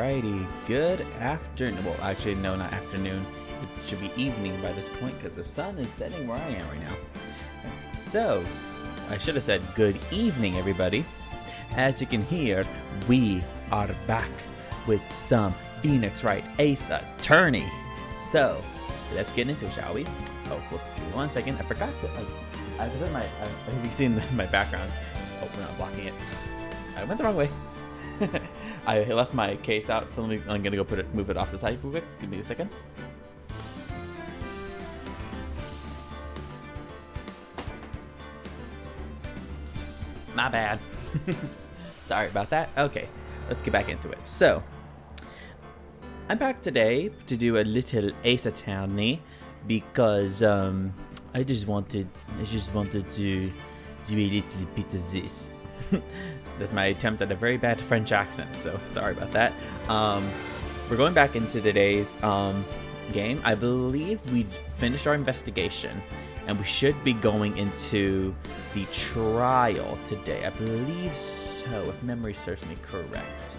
Alrighty, good afternoon. Well, actually, no, not afternoon. It should be evening by this point because the sun is setting where I am right now. So, I should have said good evening, everybody. As you can hear, we are back with some Phoenix Wright Ace Attorney. So, let's get into it, shall we? Oh, whoops, give me 1 second. I forgot to, I put my, as you can see in my background. Oh, we're not blocking it. I went the wrong way. I left my case out, so I'm gonna go move it off the side real quick. Give me a second. My bad. Sorry about that. Okay, let's get back into it. So, I'm back today to do a little Ace Attorney because I just wanted to do a little bit of this. That's my attempt at a very bad French accent, so sorry about that. We're going back into today's game. I believe we finished our investigation, and we should be going into the trial today. I believe so, if memory serves me correct.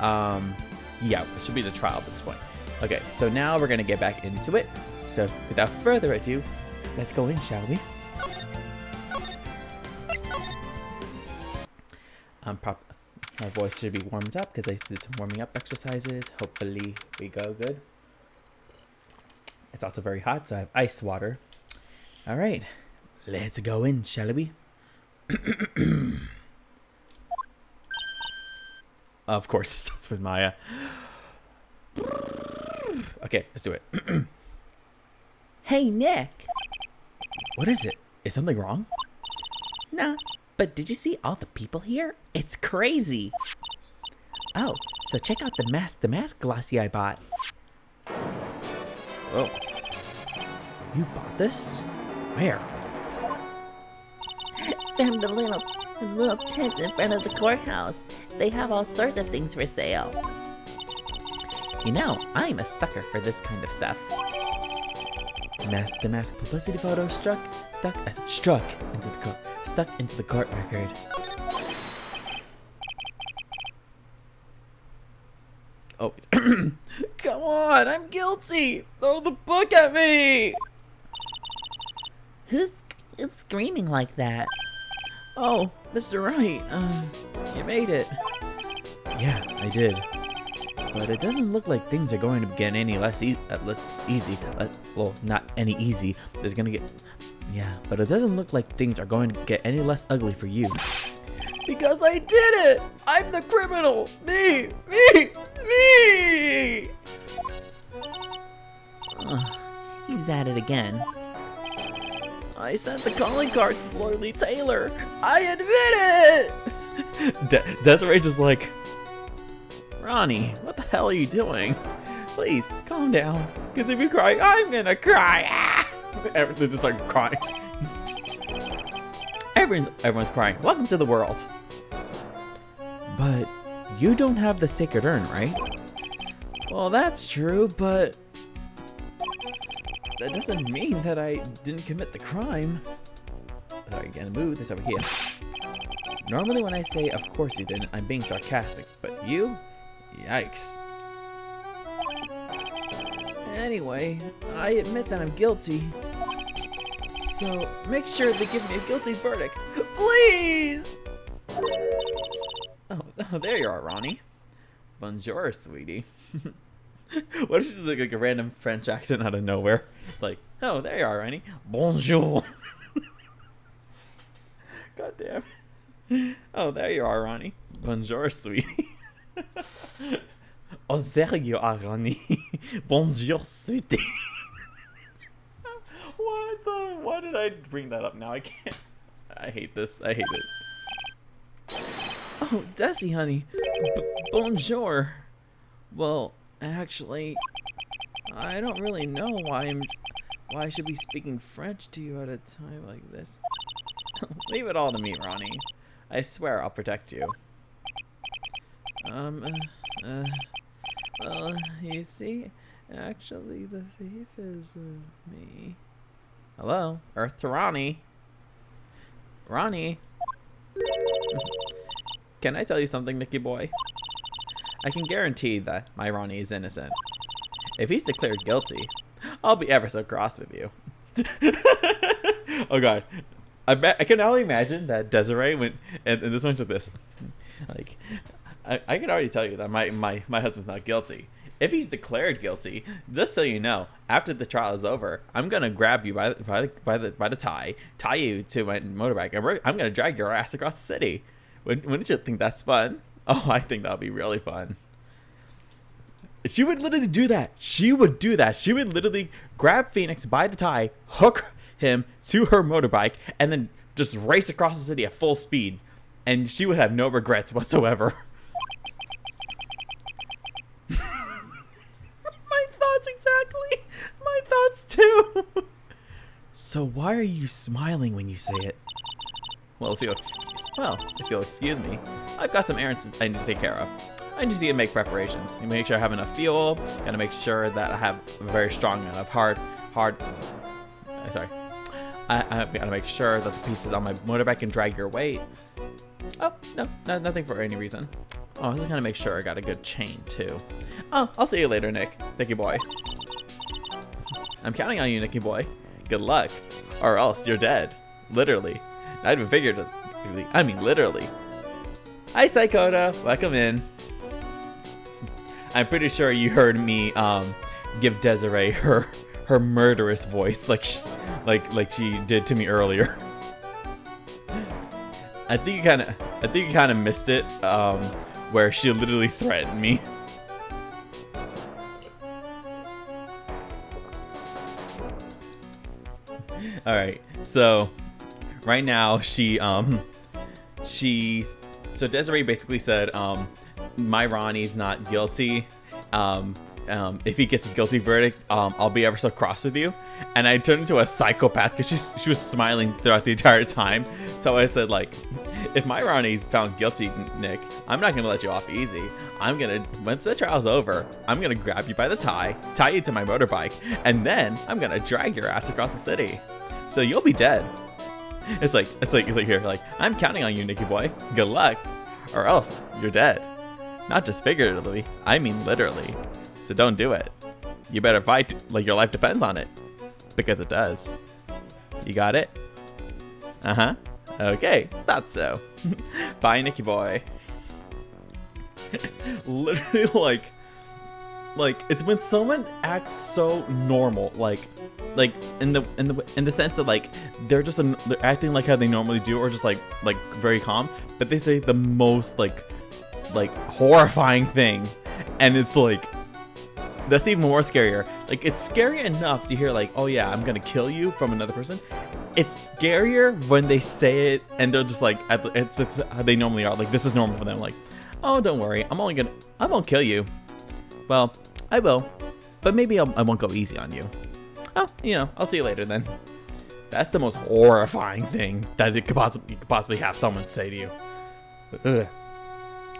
Yeah, it should be the trial at this point. Okay, so now we're gonna get back into it. So without further ado, let's go in, shall we? My voice should be warmed up because I did some warming up exercises. Hopefully we go good. It's also very hot, so I have ice water. All right, let's go in, shall we? Of course, it starts with Maya. Okay, let's do it. Hey, Nick. What is it? Is something wrong? Nah. But did you see all the people here? It's crazy. Oh, so check out the mask glossy I bought. Oh. You bought this? Where? From the little tents in front of the courthouse. They have all sorts of things for sale. You know, I'm a sucker for this kind of stuff. The mask publicity photo stuck into the court record. Oh, come on! I'm guilty. Throw the book at me. Who's screaming like that? Oh, Mr. Wright, you made it. Yeah, I did. But it doesn't look like things are going to get any less easy. Well, not any easy. There's gonna get. Yeah, but it doesn't look like things are going to get any less ugly for you. Because I did it! I'm the criminal! Me! He's at it again. I sent the calling card to Lord Lee Taylor! I admit it! Desiree's just like, Ronnie, what the hell are you doing? Please, calm down. Because if you cry, I'm gonna cry! Ah! They just start crying. Everyone's crying. Welcome to the world. But you don't have the sacred urn, right? Well, that's true, but that doesn't mean that I didn't commit the crime. Sorry, gonna move this over here. Normally when I say, of course you didn't, I'm being sarcastic, but you? Yikes. Anyway, I admit that I'm guilty. So, make sure they give me a guilty verdict. Please! Oh, there you are, Ronnie. Bonjour, sweetie. What if she's like a random French accent out of nowhere? Like, oh, there you are, Ronnie. Bonjour. God damn. Oh, there you are, Ronnie. Bonjour, sweetie. Oh, there you are, Ronnie. Bonjour, sweetie. What the? Why did I bring that up now? I can't. I hate this. I hate it. Oh, Desi, honey. Bonjour. Well, actually, I don't really know why I should be speaking French to you at a time like this. Leave it all to me, Ronnie. I swear I'll protect you. Well, you see, actually, the thief is me. Hello, Earth to Ronnie. Ronnie. Can I tell you something, Nicky boy? I can guarantee that my Ronnie is innocent. If he's declared guilty, I'll be ever so cross with you. Oh god. I can only imagine that Desiree went, and this one's like this. Like, I can already tell you that my husband's not guilty. If he's declared guilty, just so you know, after the trial is over, I'm gonna grab you by the tie you to my motorbike, and I'm gonna drag your ass across the city. Wouldn't you think that's fun? Oh, I think that'll be really fun. She would literally do that. She would do that. She would literally grab Phoenix by the tie, hook him to her motorbike, and then just race across the city at full speed. And she would have no regrets whatsoever. My thoughts exactly. My thoughts too. So why are you smiling when you say it? Well, if you'll excuse me, I've got some errands I need to take care of. I just need to make preparations. You make sure I have enough fuel. Gotta make sure that I have a very strong enough I gotta make sure that the pieces on my motorbike can drag your weight. Oh, no, nothing for any reason. Oh, I just gotta make sure I got a good chain too. Oh, I'll see you later, Nick. Nicky boy. I'm counting on you, Nicky boy. Good luck, or else you're dead. Literally. Not even figuratively. I mean, literally. Hi, Psychota. Welcome in. I'm pretty sure you heard me give Desiree her murderous voice like she did to me earlier. I think you kind of missed it where she literally threatened me. All right. So right now so Desiree basically said my Ronnie's not guilty. If he gets a guilty verdict, I'll be ever so cross with you. And I turned into a psychopath because she was smiling throughout the entire time. So I said, like, if my Ronnie's found guilty, Nick, I'm not gonna let you off easy. Once the trial's over, I'm gonna grab you by the tie you to my motorbike, and then I'm gonna drag your ass across the city. So you'll be dead. It's like here, like, I'm counting on you, Nicky boy. Good luck, or else you're dead. Not just figuratively, I mean literally. So don't do it. You better fight like your life depends on it. Because it does. You got it? Uh-huh. Okay, thought so. Bye, Nicky boy. Literally, like it's when someone acts so normal, like in the sense that like they're acting like how they normally do, or just like very calm, but they say the most like horrifying thing, and it's like that's even more scarier. Like, it's scary enough to hear like, oh yeah, I'm gonna kill you from another person. It's scarier when they say it and they're just like, it's how they normally are. Like, this is normal for them. Like, oh, don't worry, I won't kill you. Well, I will, but maybe I won't go easy on you. Oh, I'll see you later then. That's the most horrifying thing that you could possibly have someone say to you. Ugh.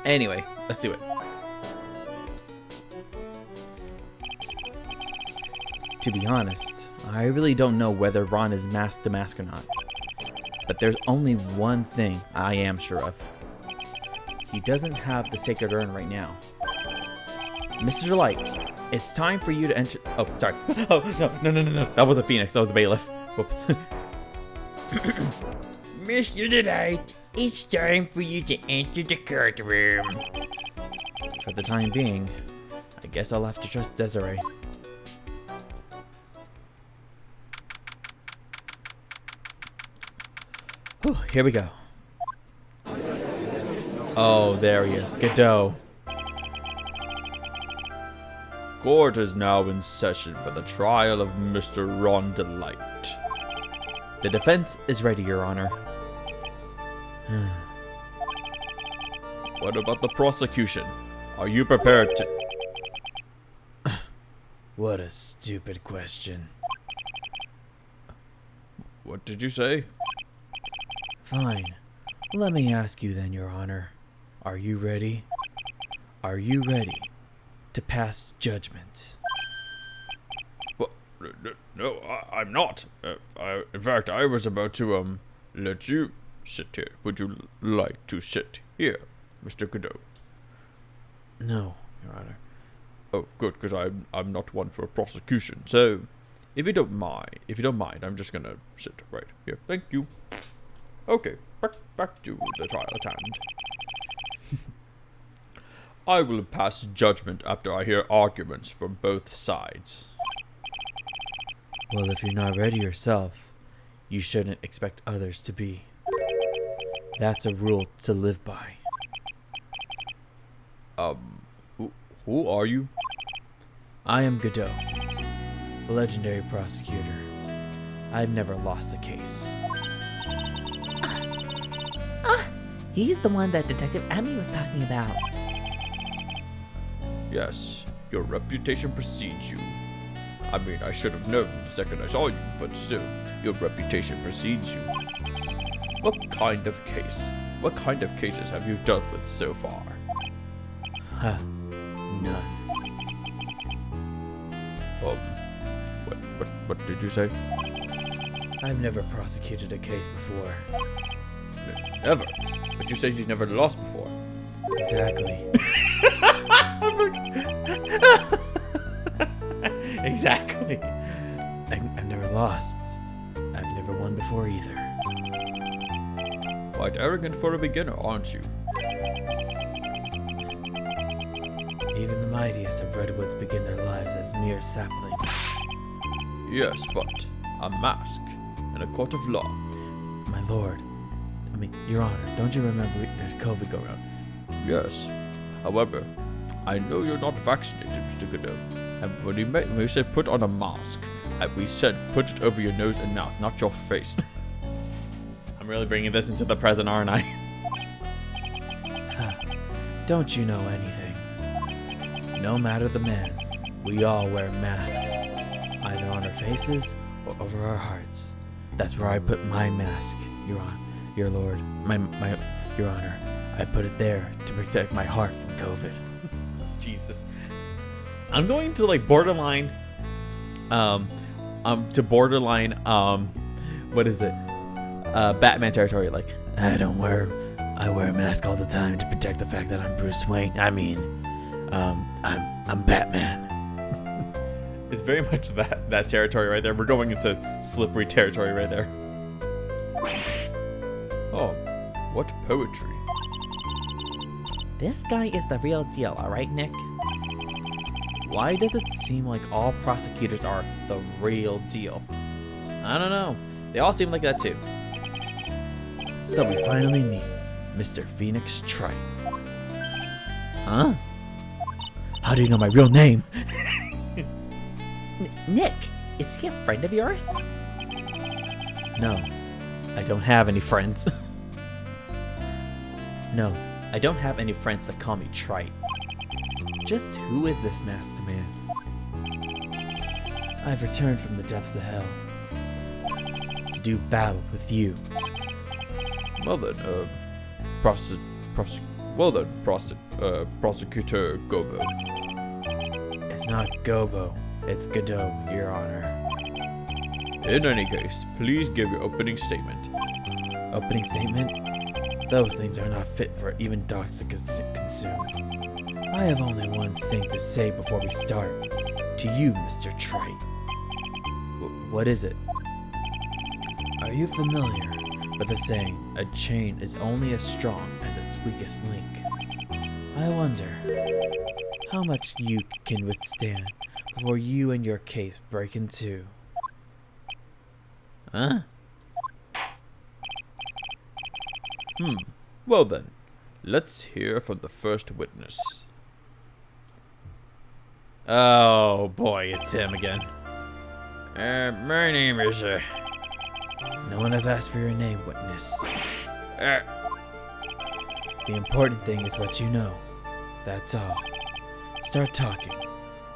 Anyway, let's do it. To be honest, I really don't know whether Ron is masked to mask or not. But there's only one thing I am sure of. He doesn't have the sacred urn right now. Mr. Delight, it's time for you to enter. Oh, sorry. Oh, no. That wasn't Phoenix, that was the bailiff. Whoops. Mr. Delight, it's time for you to enter the courtroom. For the time being, I guess I'll have to trust Desiree. Whew, here we go. Oh, there he is. Godot. Court is now in session for the trial of Mr. Ron Delight. The defense is ready, Your Honor. What about the prosecution? Are you prepared to... What a stupid question. What did you say? Fine. Let me ask you then, Your Honor. Are you ready? Are you ready to pass judgment? Well, no, I'm not. In fact, I was about to, let you sit here. Would you like to sit here, Mr. Godot? No, Your Honor. Oh, good, because I'm not one for prosecution. So, if you don't mind, I'm just gonna sit right here. Thank you. Okay, back to the trial at hand. I will pass judgment after I hear arguments from both sides. Well, if you're not ready yourself, you shouldn't expect others to be. That's a rule to live by. Who are you? I am Godot, a legendary prosecutor. I've never lost a case. He's the one that Detective Abby was talking about. Yes, your reputation precedes you. I mean, I should have known the second I saw you, but still, your reputation precedes you. What kind of cases have you dealt with so far? Huh. None. What did you say? I've never prosecuted a case before. Never. But you said you've never lost before. Exactly. Exactly. I've never lost. I've never won before either. Quite arrogant for a beginner, aren't you? Even the mightiest of redwoods begin their lives as mere saplings. Yes, but a mask in a court of law. My lord. Your Honor, don't you remember there's COVID going on? Yes. However, I know you're not vaccinated, Mr. Godot. And when we said put on a mask, we said put it over your nose and mouth, not your face. I'm really bringing this into the present, aren't I? Don't you know anything? No matter the man, we all wear masks, either on our faces or over our hearts. That's where I put my mask, Your Honor. Your Lord, Your Honor, I put it there to protect my heart from COVID. Jesus, I'm going to like borderline, what is it? Batman territory. Like, I wear a mask all the time to protect the fact that I'm Bruce Wayne. I'm Batman. It's very much that territory right there. We're going into slippery territory right there. Oh, what poetry. This guy is the real deal, alright, Nick? Why does it seem like all prosecutors are the real deal? I don't know. They all seem like that too. So we finally meet Mr. Phoenix Trite. Huh? How do you know my real name? Nick, is he a friend of yours? No, I don't have any friends. No, I don't have any friends that call me Trite. Just who is this masked man? I've returned from the depths of hell to do battle with you. Well then, Prosecutor Gobo. It's not Gobo, it's Godot, Your Honor. In any case, please give your opening statement. Opening statement? Those things are not fit for even dogs to consume. I have only one thing to say before we start. To you, Mr. Trite. What is it? Are you familiar with the saying, a chain is only as strong as its weakest link? I wonder how much you can withstand before you and your case break in two. Huh? Well then, let's hear from the first witness. Oh boy, it's him again. My name is, No one has asked for your name, witness. The important thing is what you know. That's all. Start talking.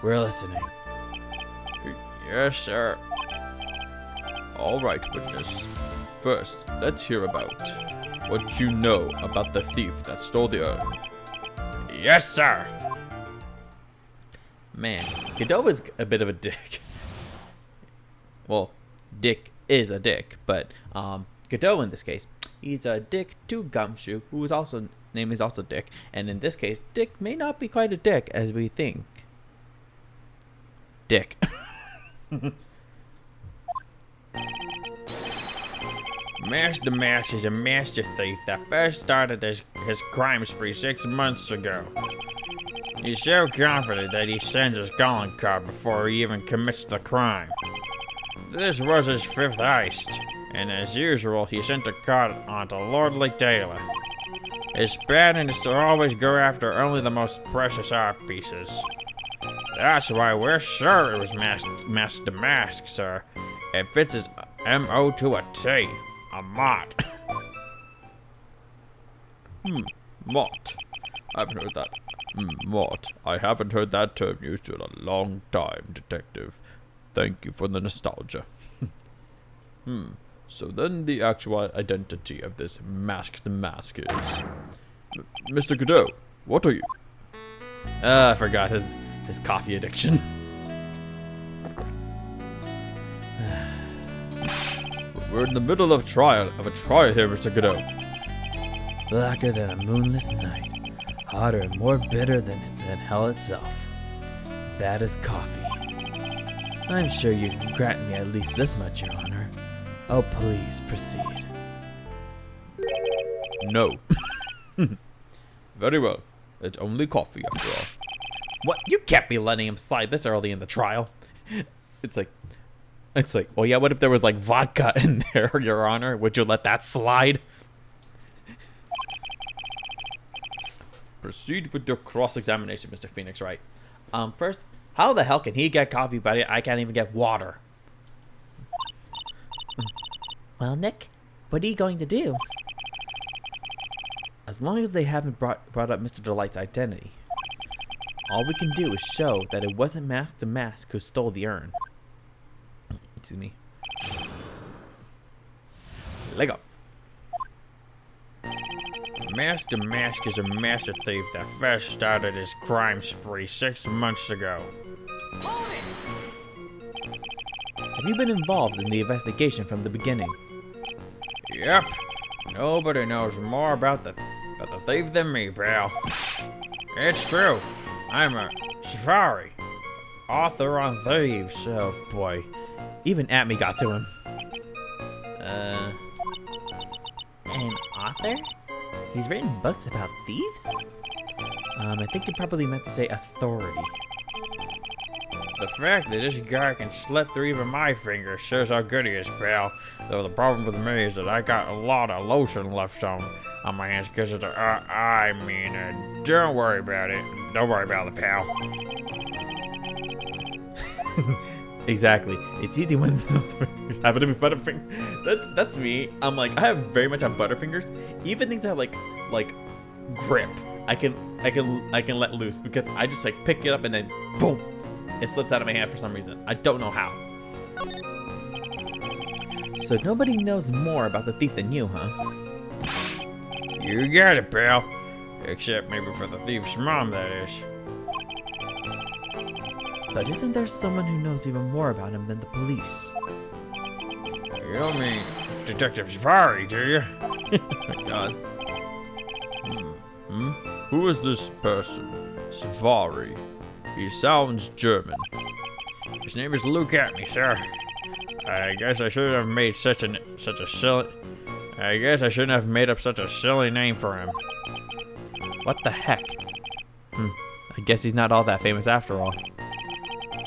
We're listening. Yes, sir. All right, witness. First, let's hear about what you know about the thief that stole the urn. yes, sir. Man, Godot is a bit of a dick. Well, Dick is a dick, but Godot in this case, he's a dick to Gumshoe, who is also name is also Dick, and in this case, Dick may not be quite a dick as we think. Dick. Master Max is a master thief that first started his crime spree 6 months ago. He's so confident that he sends his calling card before he even commits the crime. This was his 5th heist, and as usual, he sent a card on to Lordly Taylor. His pattern is to always go after only the most precious art pieces. That's why we're sure it was Master Mask, sir. It fits his MO to a T. A mott. Mott. I haven't heard that. Mott. I haven't heard that term used in a long time, detective. Thank you for the nostalgia. So then the actual identity of this masked mask is... Mr. Godot, what are you? I forgot his coffee addiction. We're in the middle of a trial here, Mr. Godot. Blacker than a moonless night, hotter and more bitter than hell itself. That is coffee. I'm sure you can grant me at least this much, Your Honor. Oh, please proceed. No. Very well. It's only coffee after all. What? You can't be letting him slide this early in the trial. It's like, well, yeah, what if there was like vodka in there, Your Honor? Would you let that slide? Proceed with your Cross-examination, Mr. Phoenix, right? First, how the hell can he get coffee, but I can't even get water? Well, Nick, what are you going to do? As long as they haven't brought up Mr. Delight's identity, all we can do is show that it wasn't Mask to Mask who stole the urn. Excuse me. Lego. Master Mask is a master thief that first started his crime spree 6 months ago. Have you been involved in the investigation from the beginning? Yep. Nobody knows more about the thief than me, pal. It's true. I'm a Safari, author on thieves. Oh boy. Even Atme got to him. An author? He's written books about thieves? I think you probably meant to say authority. The fact that this guy can slip through even my fingers shows how good he is, pal. Though the problem with me is that I got a lot of lotion left on my hands because of the, don't worry about it. Don't worry about it, pal. Exactly. It's easy when those fingers happen to be butterfingers. That's me. I'm like, I have very much have butterfingers. Even things that have like grip, I can let loose because I just like pick it up and then boom, it slips out of my hand for some reason. I don't know how. So nobody knows more about the thief than you, huh? You got it, pal. Except maybe for the thief's mom, that is. But isn't there someone who knows even more about him than the police? You don't mean Detective Safari, do you? Oh my god. Who is this person? Safari. He sounds German. His name is Luke Atme, sir. I guess I shouldn't have made I shouldn't have made up such a silly name for him. What the heck? I guess he's not all that famous after all.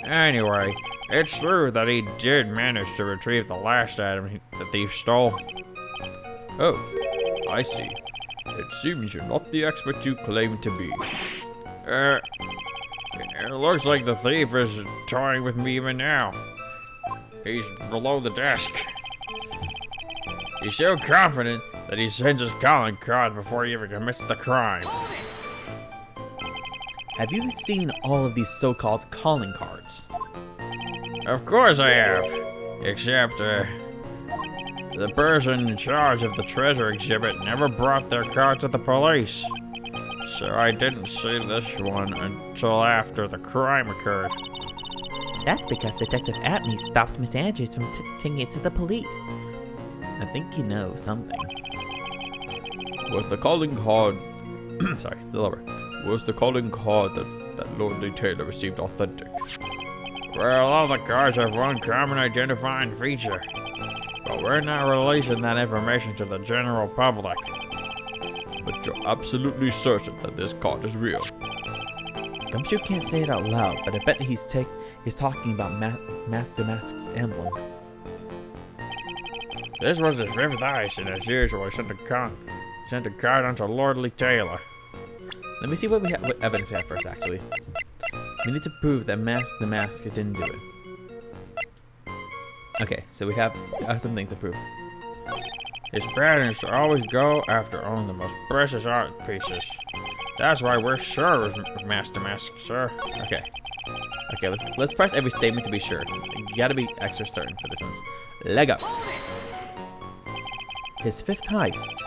Anyway, it's true that he did manage to retrieve the last item the thief stole. Oh, I see. It seems you're not the expert you claim to be. It looks like the thief is toying with me even now. He's below the desk. He's so confident that he sends his calling card before he even commits the crime. Have you seen all of these so-called calling cards? Of course I have. Except, the person in charge of the treasure exhibit never brought their card to the police. So I didn't see this one until after the crime occurred. That's because Detective Atme stopped Miss Andrews from taking it to the police. I think you know something. Was the calling card sorry, the lower. Was the calling card that Lordly Taylor received authentic? Well, all the cards have one common identifying feature, but we're not releasing that information to the general public. But you're absolutely certain that this card is real. Gumshoe can't say it out loud, but I bet he's talking about Master Mask's emblem. This was his fifth ice, and as usual, he sent a card onto Lordly Taylor. Let me see what evidence we have first, actually. We need to prove that the Mask didn't do it. Okay, so we have some things to prove. His patterns always go after only the most precious art pieces. That's why we're sure it was Master Mask, sir. Okay. Okay, let's press every statement to be sure. You gotta be extra certain for this one. Lego. His fifth heist.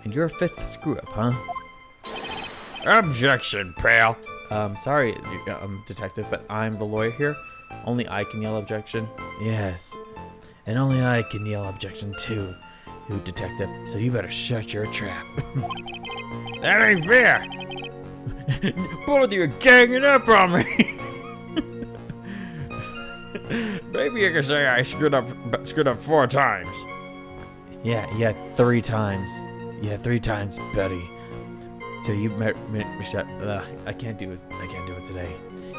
And your fifth screw up, huh? Objection, pal. Sorry, detective, but I'm the lawyer here. Only I can yell objection. Yes. And only I can yell objection too, you detective. So you better shut your trap. That ain't fair. Both of you are ganging up on me. Maybe you can say I screwed up 4 times. Yeah, 3 times. Yeah, 3 times, buddy. So you I can't do it today.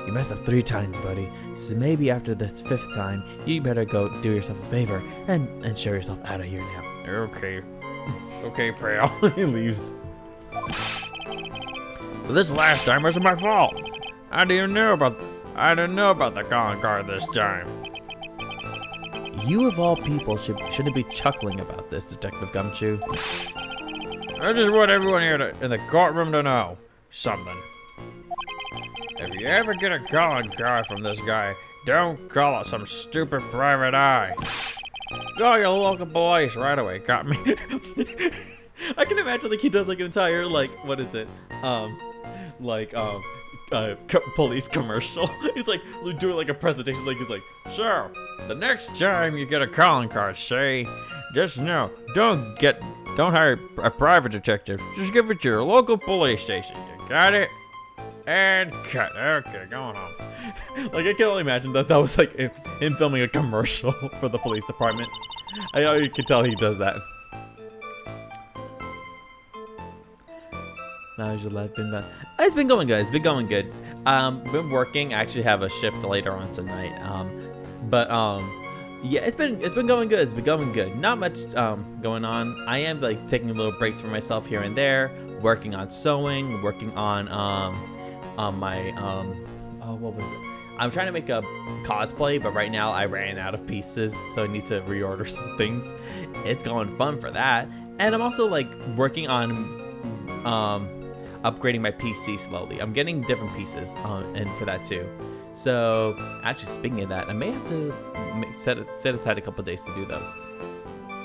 You messed up 3 times, buddy. So maybe after this 5th time, you better go do yourself a favor and show yourself out of here now. Okay, pal. He leaves. But this last time wasn't my fault. I didn't know about the calling card this time. You of all people shouldn't be chuckling about this, Detective Gumshoe. I just want everyone here in the courtroom to know something. If you ever get a calling card from this guy, don't call it some stupid private eye. Call your local police right away. Got me? I can imagine like he does like an entire what is it? Police commercial. It's like doing like a presentation. Like he's like, so the next time you get a calling card, say, just know, don't hire a private detective. Just give it to your local police station. You got it? And cut. Okay, going on. Like I can only imagine that was like him filming a commercial for the police department. I know you can tell he does that. How's your life been done? It's been going good. It's been going good. Been working. I actually have a shift later on tonight. Yeah, it's been going good. It's been going good. Not much going on. I am like taking little breaks for myself here and there, working on sewing, working on my what was it? I'm trying to make a cosplay, but right now I ran out of pieces, so I need to reorder some things. It's going fun for that, and I'm also like working on upgrading my PC slowly. I'm getting different pieces and for that too. So actually, speaking of that, I may have to set aside a couple days to do those.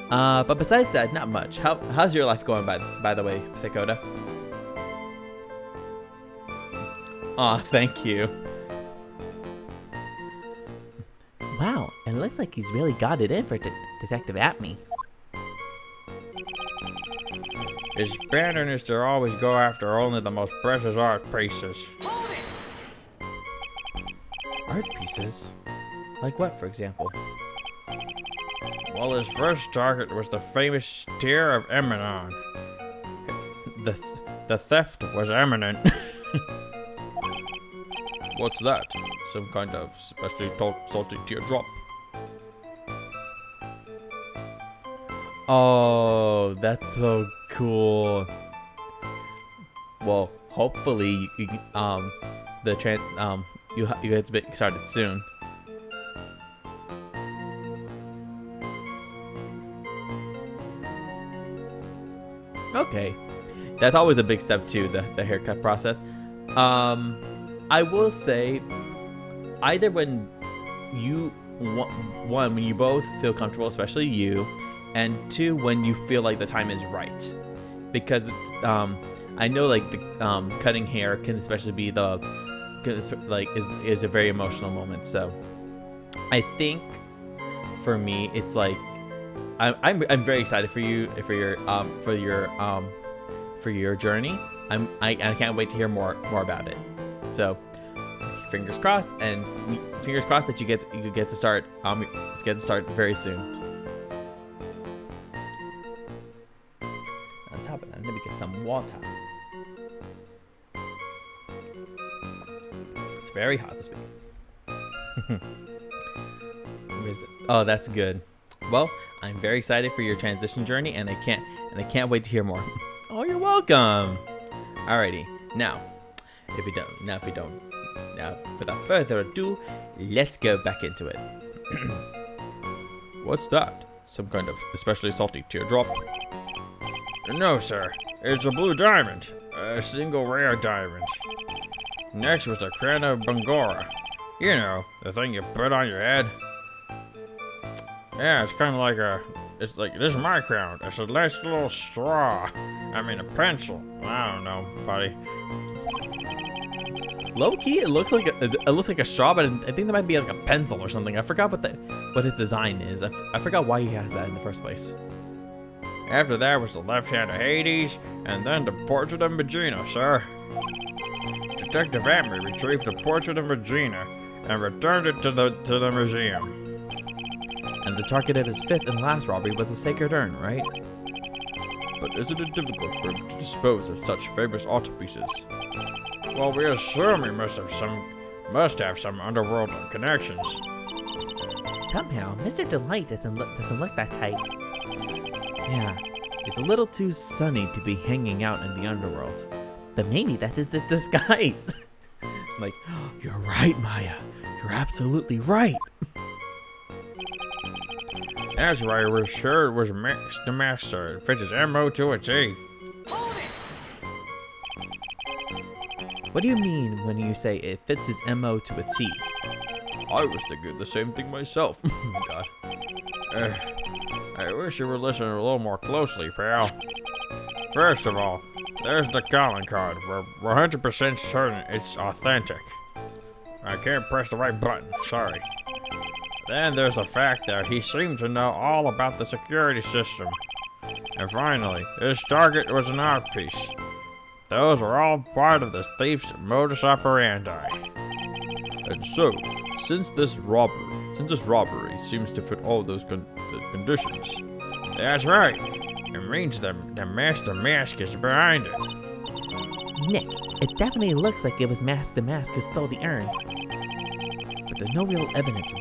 But besides that, not much. How's your life going, by the way, Sakota? Aw, thank you. Wow, it looks like he's really got it in for Detective Atme. His pattern is to always go after only the most precious art pieces. Art pieces? Like what, for example? Well, his first target was the famous Tear of Eminon. The theft was imminent. What's that? Some kind of specially salty teardrop? Oh, that's so cool. Well, hopefully you get to get started soon. Okay, that's always a big step too, the haircut process. I will say, either when you when you both feel comfortable, especially you, and 2 when you feel like the time is right, because I know like the cutting hair can especially be is a very emotional moment. So I think for me it's like I'm very excited for you for your journey, I can't wait to hear more about it. So fingers crossed, and fingers crossed that you get to start very soon. On top of that, let me get some water. It's very hot this week. Oh, that's good. Well, I'm very excited for your transition journey, and I can't wait to hear more. Oh, you're welcome. Alrighty, now, without further ado, let's go back into it. What's that? Some kind of especially salty teardrop? No, sir. It's a blue diamond. A single rare diamond. Next was the crown of Bangora. You know, the thing you put on your head. Yeah, it's kind of like this is my crown. It's a nice little straw. I mean, a pencil. I don't know, buddy. Low key, it looks like a straw, but I think that might be like a pencil or something. I forgot what his design is. I forgot why he has that in the first place. After that was the left hand of Hades, and then the portrait of Regina, sir. Detective Amory retrieved the portrait of Regina and returned it to the museum. And the target of his fifth and last robbery was the sacred urn, right? But isn't it difficult for him to dispose of such famous art pieces? Well, we assume he must have some underworld connections. Somehow, Mr. Delight doesn't look that tight. Yeah, it's a little too sunny to be hanging out in the underworld. But maybe that's his disguise. Like, oh, you're right, Maya. You're absolutely right. That's why we're sure it was the master. It fits his MO to a T. What do you mean when you say it fits his MO to a T? I was thinking the same thing myself. Oh my god. I wish you were listening a little more closely, pal. First of all, there's the calling card. We're 100% certain it's authentic. I can't press the right button, sorry. Then there's the fact that he seemed to know all about the security system. And finally, his target was an art piece. Those were all part of the thief's modus operandi. And so, since this robbery seems to fit all those conditions. That's right. It means the Master Mask is behind it. Nick, it definitely looks like it was Master Mask who stole the urn. But there's no real evidence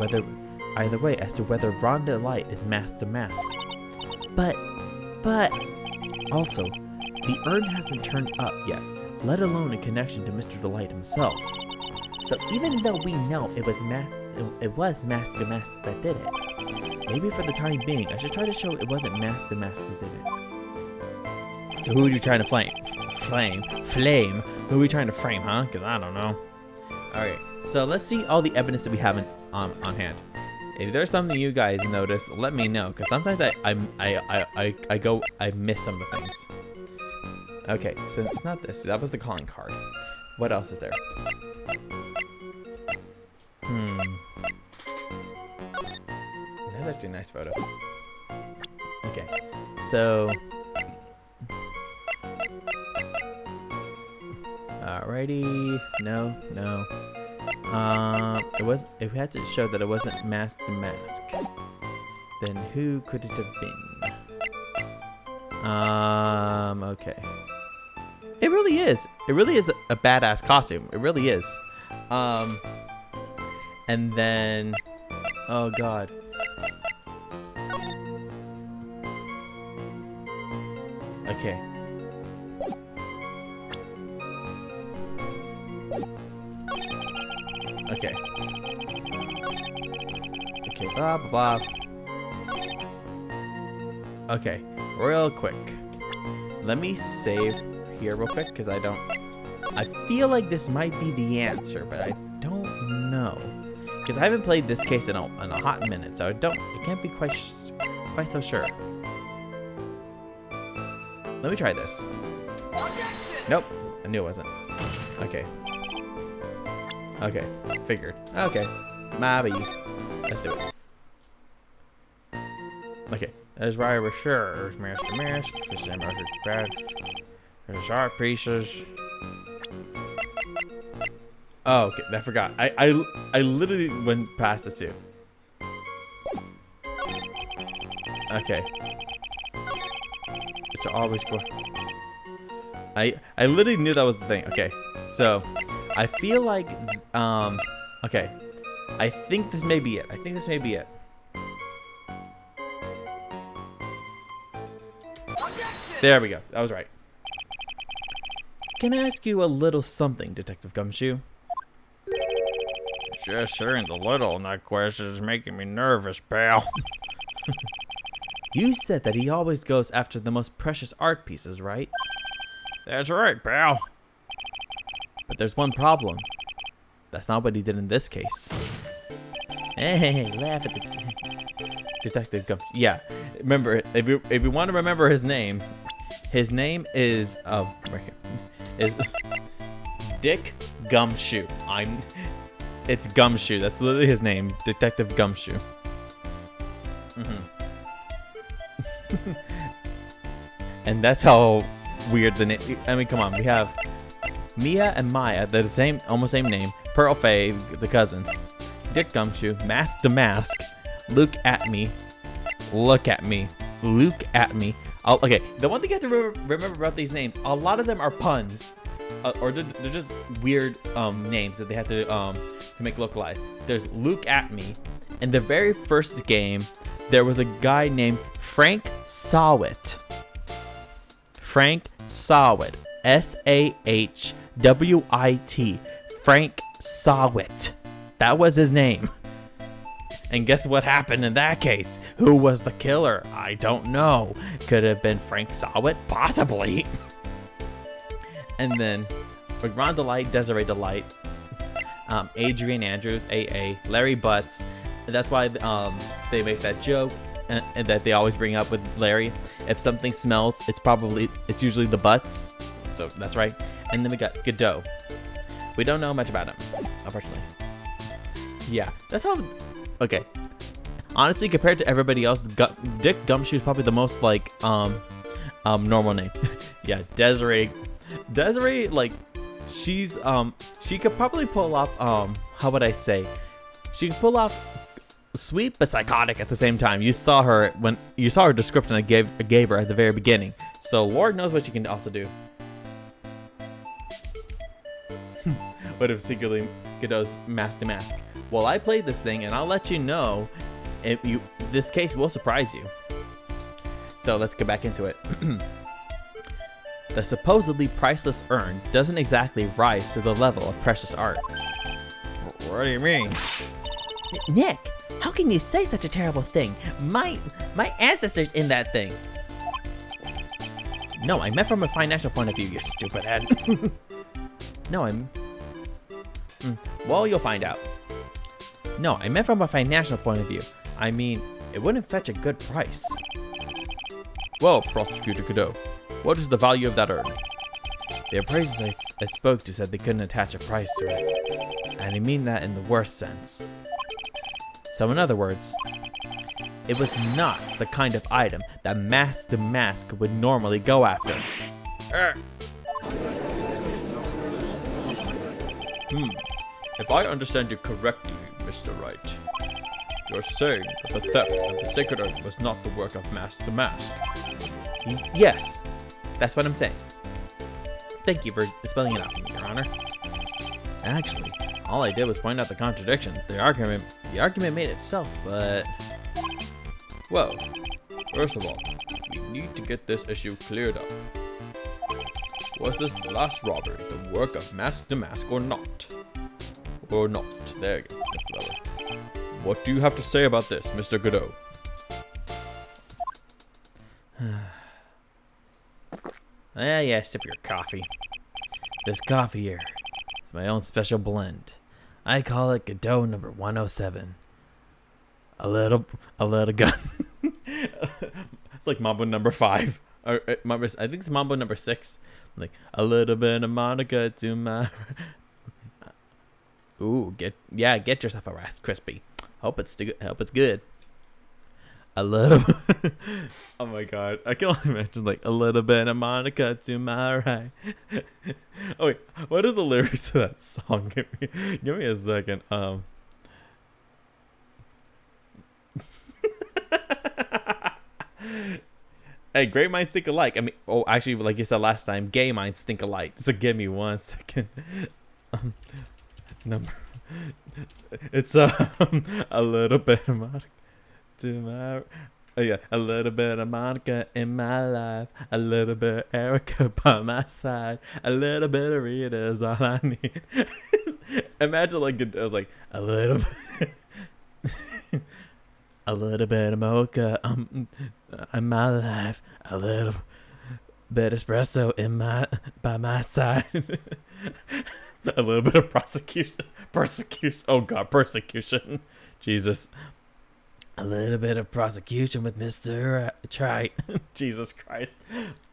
either way as to whether Rhonda Light is Master Mask. But... Also, the urn hasn't turned up yet, let alone in connection to Mr. Delight himself. So even though we know it was Master Mask that did it, maybe for the time being, I should try to show it wasn't Master Mask that did it. So who are you trying to flame? Who are we trying to frame, huh? Because I don't know. Alright, so let's see all the evidence that we have on hand. If there's something you guys notice, let me know, because sometimes I miss some of the things. Okay, so it's not this. That was the calling card. What else is there? That's actually a nice photo. Okay, so... Alrighty. No. If we had to show that it wasn't Master Mask, then who could it have been? Okay. It really is. It really is a badass costume. It really is. And then, oh god. Okay. Okay. Okay, blah, blah, blah. Okay, real quick. Let me save here real quick, because I feel like this might be the answer, but I don't know. Because I haven't played this case in a hot minute, so I can't be quite so sure. Let me try this. Nope, I knew it wasn't. Okay. Okay, figured. Okay, maybe. Let's do it. Okay, That's why we're sure it was Master Mask. This is bad. His art pieces. Oh, okay. I forgot. I literally went past this too. Okay. It's always go. I literally knew that was the thing. Okay. So, I feel like okay. I think this may be it. There we go. That was right. Can I ask you a little something, Detective Gumshoe? Just hearing the little in that question is making me nervous, pal. You said that he always goes after the most precious art pieces, right? That's right, pal. But there's one problem. That's not what he did in this case. Hey, laugh at the Detective Gumshoe. Yeah, remember, if you want to remember his name is right here. Is Dick Gumshoe. It's Gumshoe. That's literally his name, Detective Gumshoe. And that's how weird the name. I mean, come on. We have Mia and Maya. They're the same, almost same name. Pearl Faye, the cousin. Dick Gumshoe, Mask to Mask. Look at me. Look at me. Luke at me. Okay, the one thing you have to remember about these names, a lot of them are puns, or they're just weird names that they had to make localized. There's Luke at me. In the very first game, there was a guy named Frank Sawit. Frank Sawit. S-A-H-W-I-T. Frank Sawit. That was his name. And guess what happened in that case? Who was the killer? I don't know. Could have been Frank Sawit? Possibly. And then Ron Delight, Desiree Delight, Adrian Andrews, AA, Larry Butts. That's why they make that joke and that they always bring up with Larry. If something smells, it's usually the butts. So that's right. And then we got Godot. We don't know much about him, unfortunately. Yeah, that's how. Okay. Honestly, compared to everybody else, Dick Gumshoe is probably the most like normal name. Yeah, Desiree, like she's she could probably pull off how would I say? She could pull off sweet but psychotic at the same time. You saw her description I gave her at the very beginning. So Lord knows what she can also do. But if secretly Godot's Mask to Mask. Well, I played this thing, and I'll let you know if this case will surprise you. So let's get back into it. The supposedly priceless urn doesn't exactly rise to the level of precious art. What do you mean? Nick, how can you say such a terrible thing? My ancestors in that thing. No, I meant from a financial point of view, you stupid head. No, well, you'll find out. No, I meant from a financial point of view. I mean, it wouldn't fetch a good price. Well, Prosecutor Godot, what is the value of that urn? The appraisers I spoke to said they couldn't attach a price to it. And I mean that in the worst sense. So in other words, it was not the kind of item that Mask to Mask would normally go after. If I understand you correctly, Mr. Wright, you're saying that the theft of the sacred urn was not the work of Mask to Mask. Yes, that's what I'm saying. Thank you for spelling it out for me, Your Honor. Actually, all I did was point out the contradiction. The argument made itself, but... Well, first of all, we need to get this issue cleared up. Was this last robbery the work of Mask to Mask or not? Or not. There you go. What do you have to say about this, Mr. Godot? Yeah, sip your coffee. This coffee here is my own special blend. I call it Godot number 107. A little gun. It's like Mambo number 5. Or I think it's Mambo number 6. Like a little bit of Monica to my. Ooh, get yourself a Rice Krispie. Hope it's good. A little. Oh my god, I can only imagine like a little bit of Monica to my right. Oh wait, what are the lyrics to that song? Give me a second. Hey, great minds think alike. I mean, oh, actually, like you said last time, gay minds think alike. So give me 1 second. Number. It's a little bit of Monica to my. Oh yeah, a little bit of Monica in my life, a little bit of Erica by my side, a little bit of Rita is all I need. Imagine like a little bit, a little bit of mocha in my life, a little bit of espresso by my side, a little bit of persecution. Oh God, persecution, Jesus. A little bit of prosecution with Mr. Trite. Jesus Christ.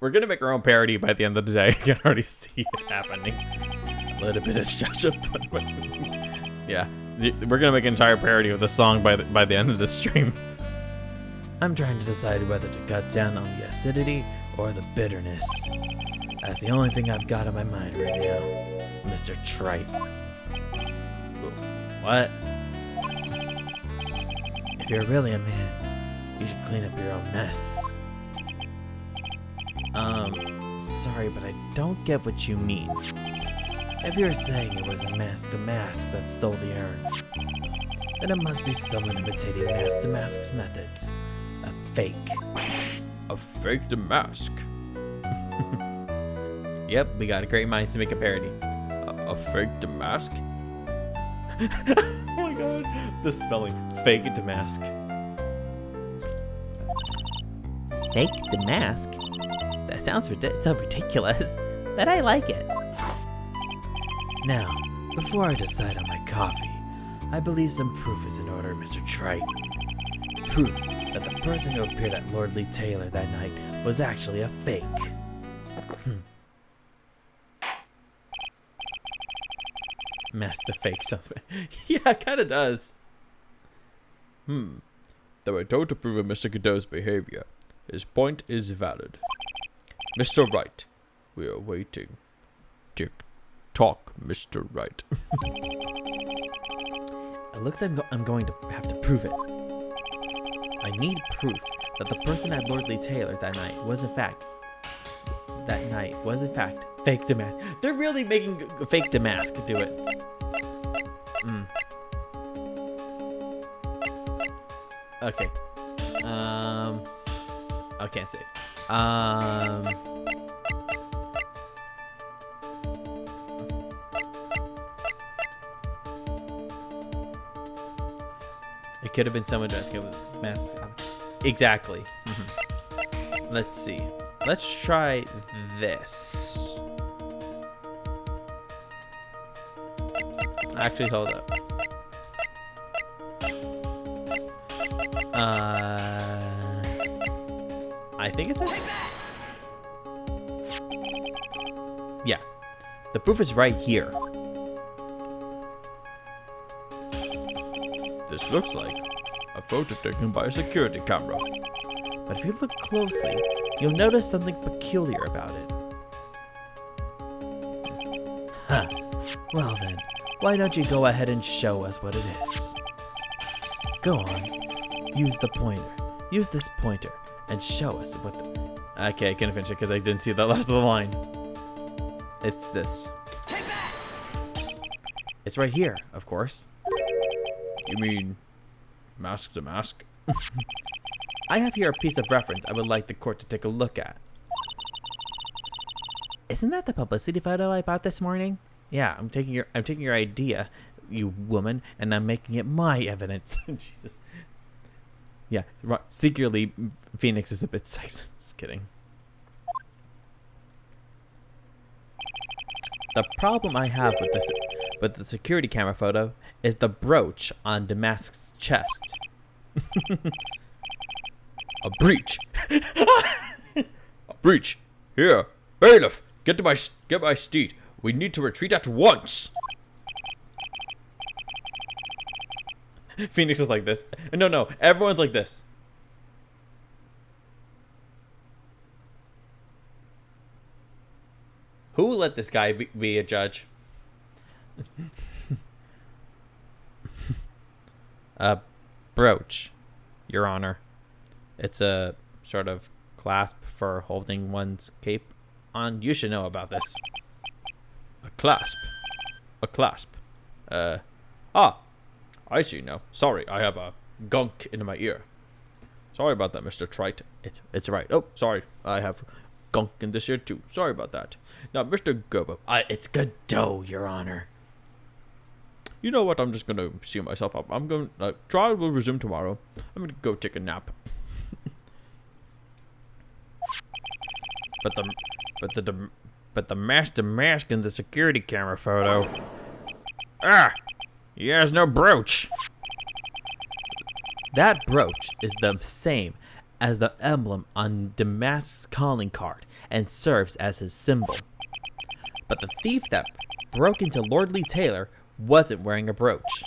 We're going to make our own parody by the end of the day. I can already see it happening. A little bit of Joshua. Yeah. We're going to make an entire parody of the song by the end of the stream. I'm trying to decide whether to cut down on the acidity or the bitterness. That's the only thing I've got on my mind right now. Mr. Trite. What? If you're really a man, you should clean up your own mess. Sorry, but I don't get what you mean. If you're saying it was a mask that stole the urn, then it must be someone imitating mask's methods. A fake. A fake mask. Yep, we got a great mind to make a parody. A fake mask? Oh my god, the spelling. Fake Damask. Fake the mask? That sounds so ridiculous, but I like it. Now, before I decide on my coffee, I believe some proof is in order, Mr. Trite. Proof that the person who appeared at Lordly Taylor that night was actually a fake. Mask the fake sounds bad. Yeah, it kind of does. Though I don't approve of Mr. Godot's behavior, his point is valid. Mr. Wright, we are waiting. Tick tock, Mr. Wright. It looks like I'm going to have to prove it. I need proof that the person at Lordly Taylor that night was in fact fake Damask. They're really making fake Damask do it. Okay. I can't say. It could have been someone dressed with masks on. Exactly. Let's see. Let's try this. Actually, hold up. I think it's this. Yeah. The proof is right here. This looks like a photo taken by a security camera. But if you look closely, you'll notice something peculiar about it. Huh. Well then, why don't you go ahead and show us what it is? Go on. Use the pointer. Use this pointer and show us what the... Okay, I couldn't finish it because I didn't see the last of the line. It's this. Take that! It's right here, of course. You mean mask to mask? I have here a piece of reference I would like the court to take a look at. Isn't that the publicity photo I bought this morning? Yeah, I'm taking your idea, you woman, and I'm making it my evidence. Jesus. Yeah, secretly, Phoenix is a bit sexist. Just kidding. The problem I have with the security camera photo is the brooch on Damask's chest. A breach. A breach. Here, bailiff, get my steed. We need to retreat at once. Phoenix is like this. No, everyone's like this. Who will let this guy be a judge? A brooch, Your Honor. It's a sort of clasp for holding one's cape on. You should know about this. A clasp. A clasp. I see now. Sorry, I have a gunk in my ear. Sorry about that, Mr. Trite. It's right. Oh, Sorry, I have gunk in this ear too. Sorry about that. Now, Mr. Gobo, it's Godot, Your Honor. you know what? I'm just gonna see myself up. I'm going. Trial will resume tomorrow. I'm gonna go take a nap. But the master mask in the security camera photo. Ah, he has no brooch. That brooch is the same as the emblem on Damask's calling card and serves as his symbol. But the thief that broke into Lordly Taylor wasn't wearing a brooch.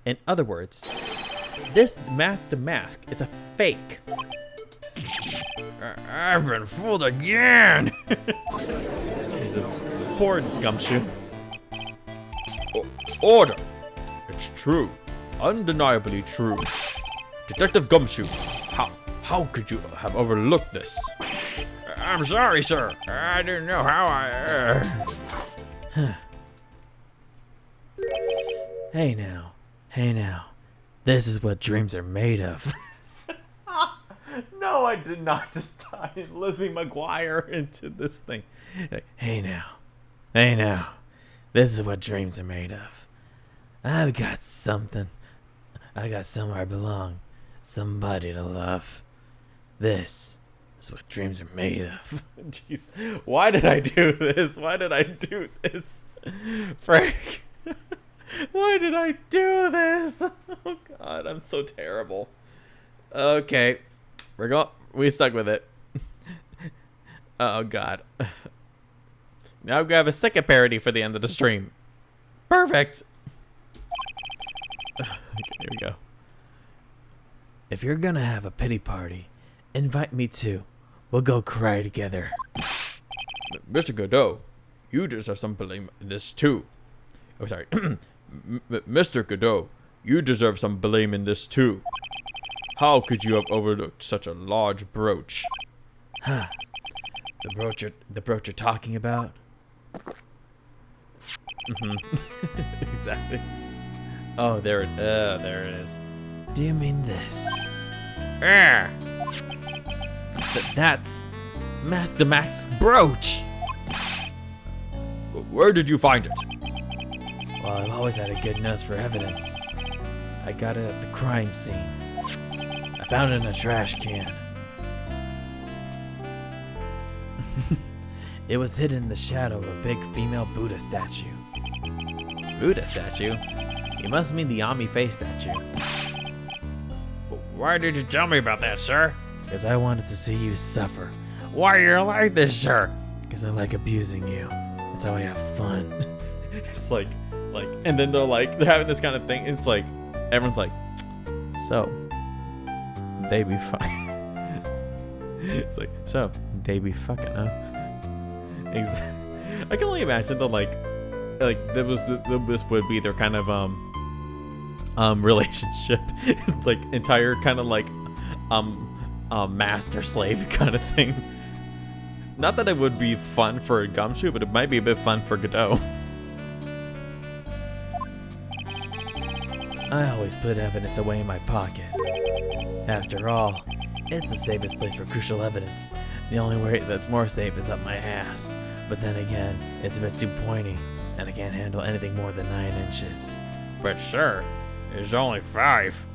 In other words, this Damask is a fake. I've been fooled again. Jesus. Poor Gumshoe. Order! It's true. Undeniably true. Detective Gumshoe, how could you have overlooked this? I'm sorry, sir. I didn't know how I. Hey now. This is what dreams are made of. No, I did not just tie Lizzie McGuire into this thing. Hey now. This is what dreams are made of. I've got something. I got somewhere I belong. Somebody to love. This is what dreams are made of. Jeez. Why did I do this? Frank. Why did I do this? Oh God, I'm so terrible. Okay. We stuck with it. Oh God. Now we have a second parody for the end of the stream. Perfect. Okay, here we go. If you're gonna have a pity party, invite me too. We'll go cry together. Mr. Godot, you deserve some blame in this too. Oh, sorry. Mr. Godot, you deserve some blame in this too. How could you have overlooked such a large brooch? Huh. The brooch you're talking about? Exactly. Oh, there it is. Do you mean this? Ah, That's Master Max's brooch. Where did you find it? Well, I've always had a good nose for evidence. I got it at the crime scene. I found it in a trash can. It was hidden in the shadow of a big female Buddha statue. Buddha statue? You must mean the Ami face statue. why did you tell me about that, sir? Because I wanted to see you suffer. Why are you like this, sir? Because I like abusing you. That's how I have fun. It's like, and then they're having this kind of thing. It's like, everyone's like, so, they be fucking. It's like, so, they be fucking, huh? I can only imagine that this would be their kind of relationship. It's like entire kind of like master slave kind of thing. Not that it would be fun for Gumshoe, but it might be a bit fun for Godot. I always put evidence away in my pocket. After all, it's the safest place for crucial evidence. The only way that's more safe is up my ass. But then again, it's a bit too pointy, and I can't handle anything more than 9 inches. But, sir, there's only 5.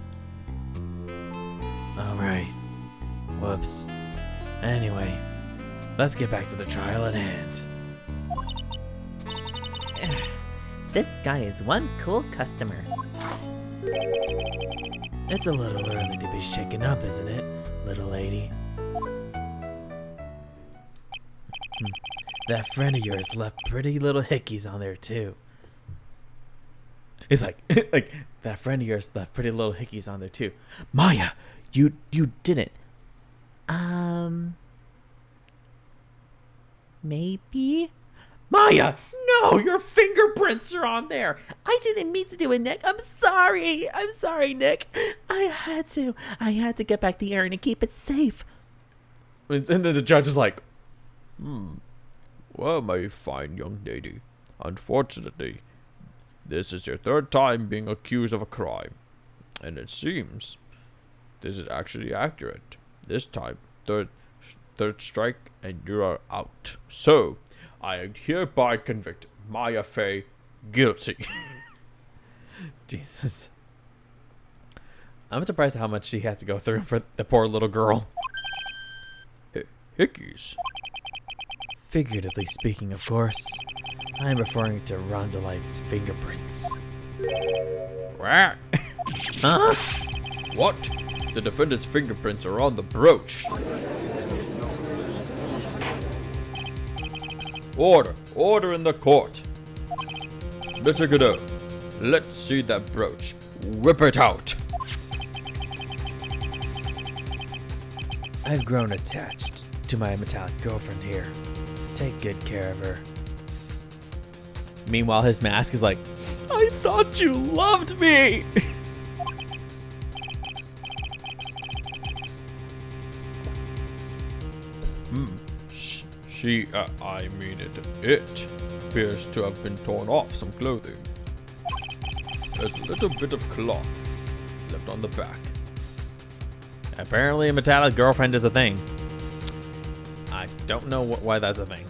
Alright. Whoops. Anyway, let's get back to the trial at hand. This guy is one cool customer. It's a little early to be shaken up, isn't it, little lady? That friend of yours left pretty little hickeys on there too. It's like, that friend of yours left pretty little hickeys on there too. Maya, you didn't. Maybe? Maya, no, your fingerprints are on there. I didn't mean to do it, Nick. I'm sorry. I'm sorry, Nick. I had to. I had to get back the urn and keep it safe. And then the judge is like, Well, my fine young lady, unfortunately, this is your third time being accused of a crime. And it seems this is actually accurate. This time, third strike and you are out. So, I hereby convict Maya Fey guilty. Jesus. I'm surprised how much she had to go through for the poor little girl. Hickeys. Figuratively speaking, of course. I'm referring to Rondelite's fingerprints. What? Huh? What? The defendant's fingerprints are on the brooch. Order in the court. Mr. Godot, let's see that brooch. Whip it out. I've grown attached to my metallic girlfriend here. Take good care of her. Meanwhile, his mask is like, I thought you loved me! It appears to have been torn off some clothing. There's a little bit of cloth left on the back. Apparently a metallic girlfriend is a thing. I don't know why that's a thing.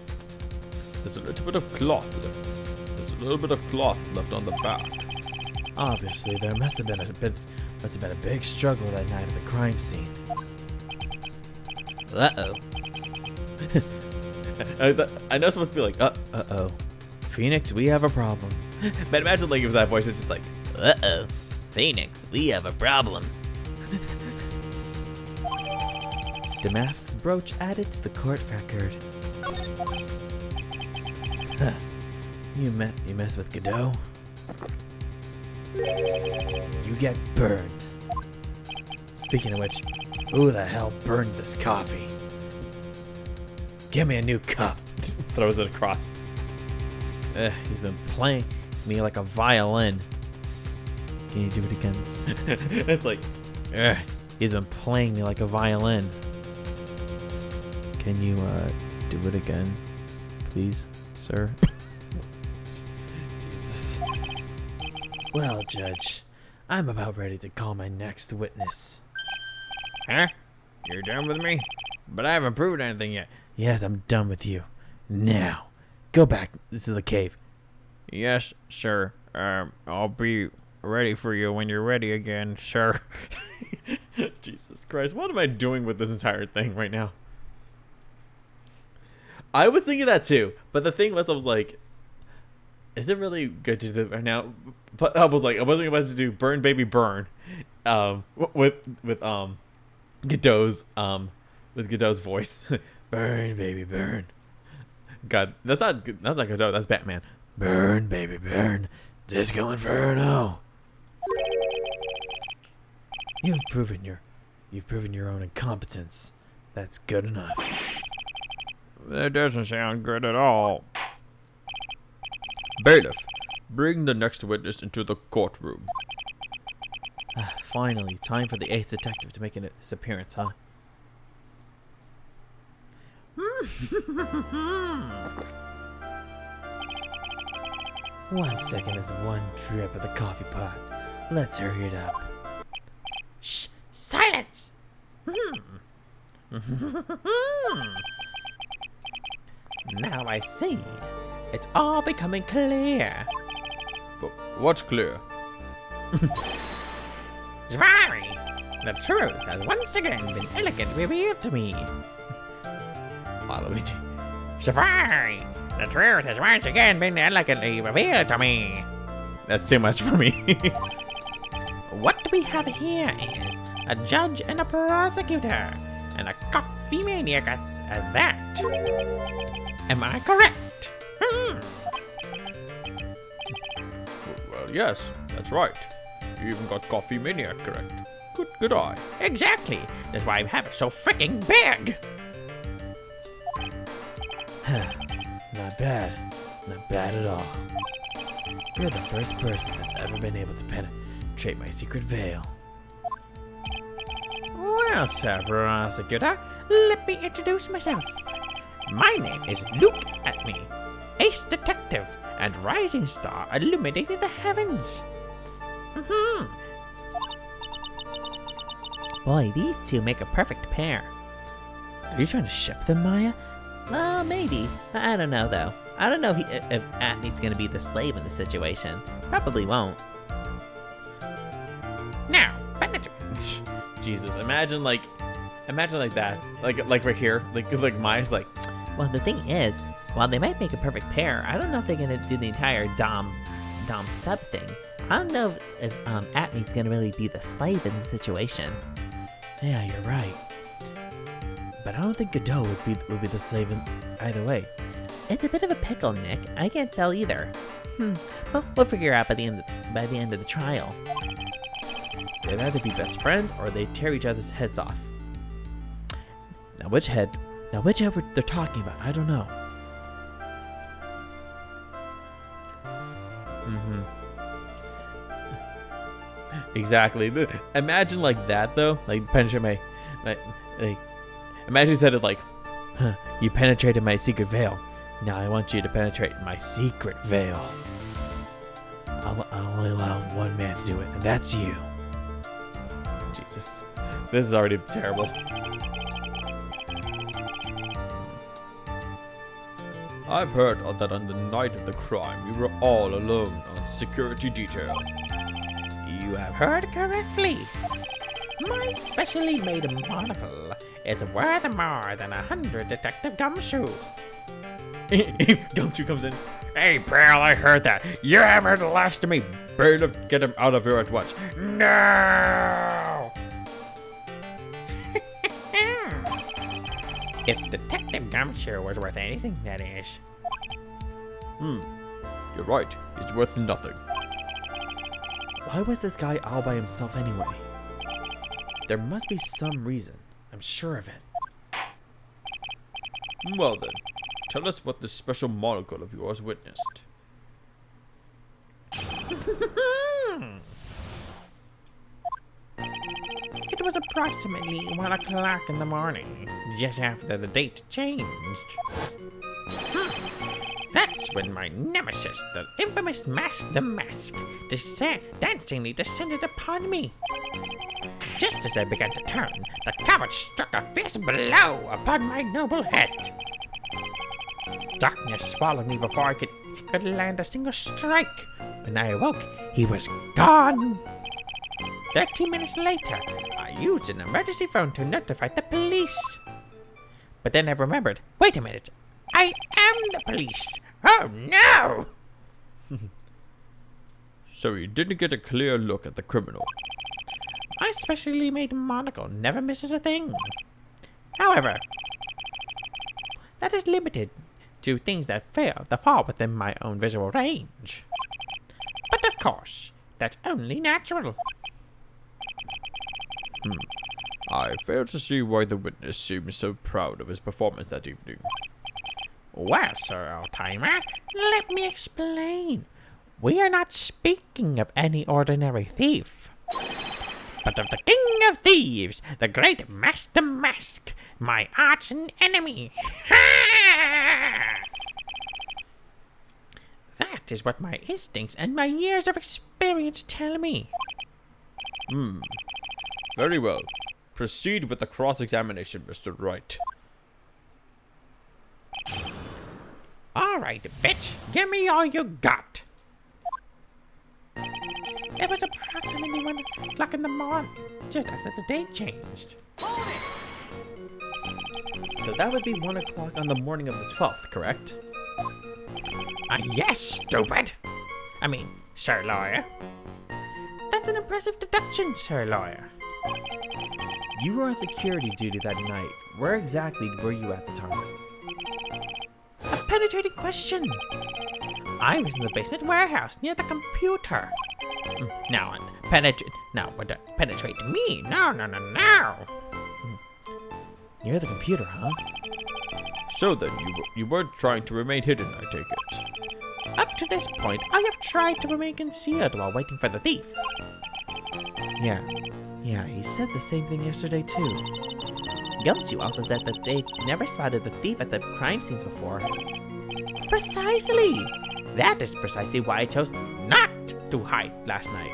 There's a little bit of cloth left. There's a little bit of cloth left on the back. Obviously, there must have been a big struggle that night at the crime scene. Uh-oh. I know it's supposed to be like, uh-oh. Phoenix, we have a problem. But imagine like if that voice is just like, Uh-oh. Phoenix, we have a problem. the mask's brooch added to the court record. Huh. You mess with Godot? You get burned. Speaking of which, who the hell burned this coffee? Give me a new cup. Throws it across. He's been playing me like a violin. Can you do it again? It's like, he's been playing me like a violin. Can you do it again, please, sir? Jesus. Well, Judge, I'm about ready to call my next witness. Huh? You're done with me? But I haven't proved anything yet. Yes, I'm done with you. Now, go back to the cave. Yes, sir. I'll be ready for you when you're ready again, sir. Jesus Christ, what am I doing with this entire thing right now? I was thinking that too, but the thing was, I was like, is it really good to do that right now? But I was like, I wasn't about to do Burn Baby Burn, with Godot's voice. Burn baby burn. God, that's not Godot, that's Batman. Burn baby burn. Disco Inferno. You've proven your own incompetence. That's good enough. That doesn't sound good at all. Bailiff, bring the next witness into the courtroom. Finally, time for the ace detective to make his appearance, huh? One second is one drip of the coffee pot. Let's hurry it up. Shh! Silence! Now I see. It's all becoming clear. But what's clear? Zvari! The truth has once again been elegantly revealed to me. Waluigi. Zvari! The truth has once again been elegantly revealed to me. That's too much for me. What we have here is a judge and a prosecutor, and a coffee maniac at that. Am I correct? Well, yes, that's right. You even got Coffee Maniac correct. Good eye. Exactly. That's why I have it so freaking big. Not bad. Not bad at all. You're the first person that's ever been able to penetrate my secret veil. Well, Sir Prosecutor, let me introduce myself. My name is Luke Atme, ace detective and rising star illuminating the heavens. Boy, these two make a perfect pair. Are you trying to ship them, Maya? Well, maybe. I don't know, though. I don't know if Atme's gonna be the slave in the situation. Probably won't. Now, penetrate. Jesus, imagine like that. Like right here. Like Maya's like, well, the thing is, while they might make a perfect pair, I don't know if they're gonna do the entire Dom sub thing. I don't know if Atme's gonna really be the slave in the situation. Yeah, you're right. But I don't think Godot would be the slave in either way. It's a bit of a pickle, Nick. I can't tell either. Well, we'll figure out by the end of the trial. They'd either be best friends or they tear each other's heads off. Now which head they're talking about, I don't know. Exactly. Imagine like that though, like penetrate my like. Imagine you said it like, you penetrated my secret veil. Now I want you to penetrate my secret veil. I'll only allow one man to do it, and that's you. Jesus, this is already terrible. I've heard that on the night of the crime, you were all alone on security detail. You have heard correctly. My specially made monocle is worth more than 100 Detective Gumshoes. Gumshoe comes in. Hey, pal, I heard that. You haven't heard the last of me. Bailiff, get him out of here at once. No! If Detective Gumshoe was worth anything, that is. You're right. He's worth nothing. Why was this guy all by himself anyway? There must be some reason. I'm sure of it. Well then, tell us what this special monocle of yours witnessed. It was approximately 1 o'clock in the morning, just after the date changed. That's when my nemesis, the infamous Mask the Mask, dancingly descended upon me. Just as I began to turn, the coward struck a fierce blow upon my noble head. Darkness swallowed me before I could land a single strike. When I awoke, he was gone. 30 minutes later, I used an emergency phone to notify the police. But then I remembered, wait a minute, I am the police. Oh no! So you didn't get a clear look at the criminal. My specially made monocle never misses a thing. However, that is limited to things that fall within my own visual range. But of course, that's only natural. I fail to see why the witness seems so proud of his performance that evening. Well, Sir Old-Timer, let me explain. We are not speaking of any ordinary thief, but of the King of Thieves, the great Master Mask, my arch enemy. That is what my instincts and my years of experience tell me. Very well. Proceed with the cross-examination, Mr. Wright. All right, bitch, give me all you got. It was approximately 1 o'clock in the morning, just after the date changed. So that would be 1 o'clock on the morning of the 12th, correct? Yes, stupid. I mean, Sir Lawyer. That's an impressive deduction, Sir Lawyer. You were on security duty that night. Where exactly were you at the time? A penetrating question. I was in the basement warehouse near the computer. Now, penetrate me? No. Near the computer, huh? So then, you weren't trying to remain hidden, I take it. Up to this point, I have tried to remain concealed while waiting for the thief. Yeah, he said the same thing yesterday too. Gumshoe also said that they've never spotted the thief at the crime scenes before. Precisely! That is precisely why I chose not to hide last night.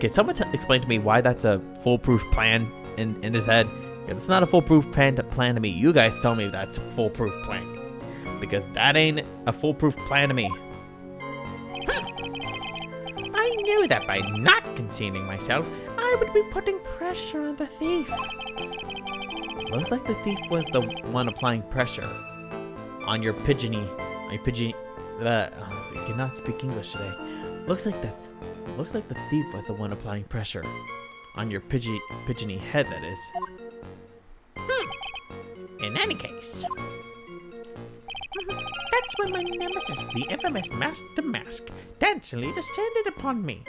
Can someone explain to me why that's a foolproof plan in his head? It's not a foolproof plan to me. You guys tell me that's a foolproof plan. Because that ain't a foolproof plan to me. I knew that by not concealing myself, I would be putting pressure on the thief. Looks like the thief was the one applying pressure on your pigeony. I cannot speak English today. Looks like the thief was the one applying pressure on your pigeony head. That is. In any case, that's when my nemesis, the infamous Master Mask, dancingly descended upon me.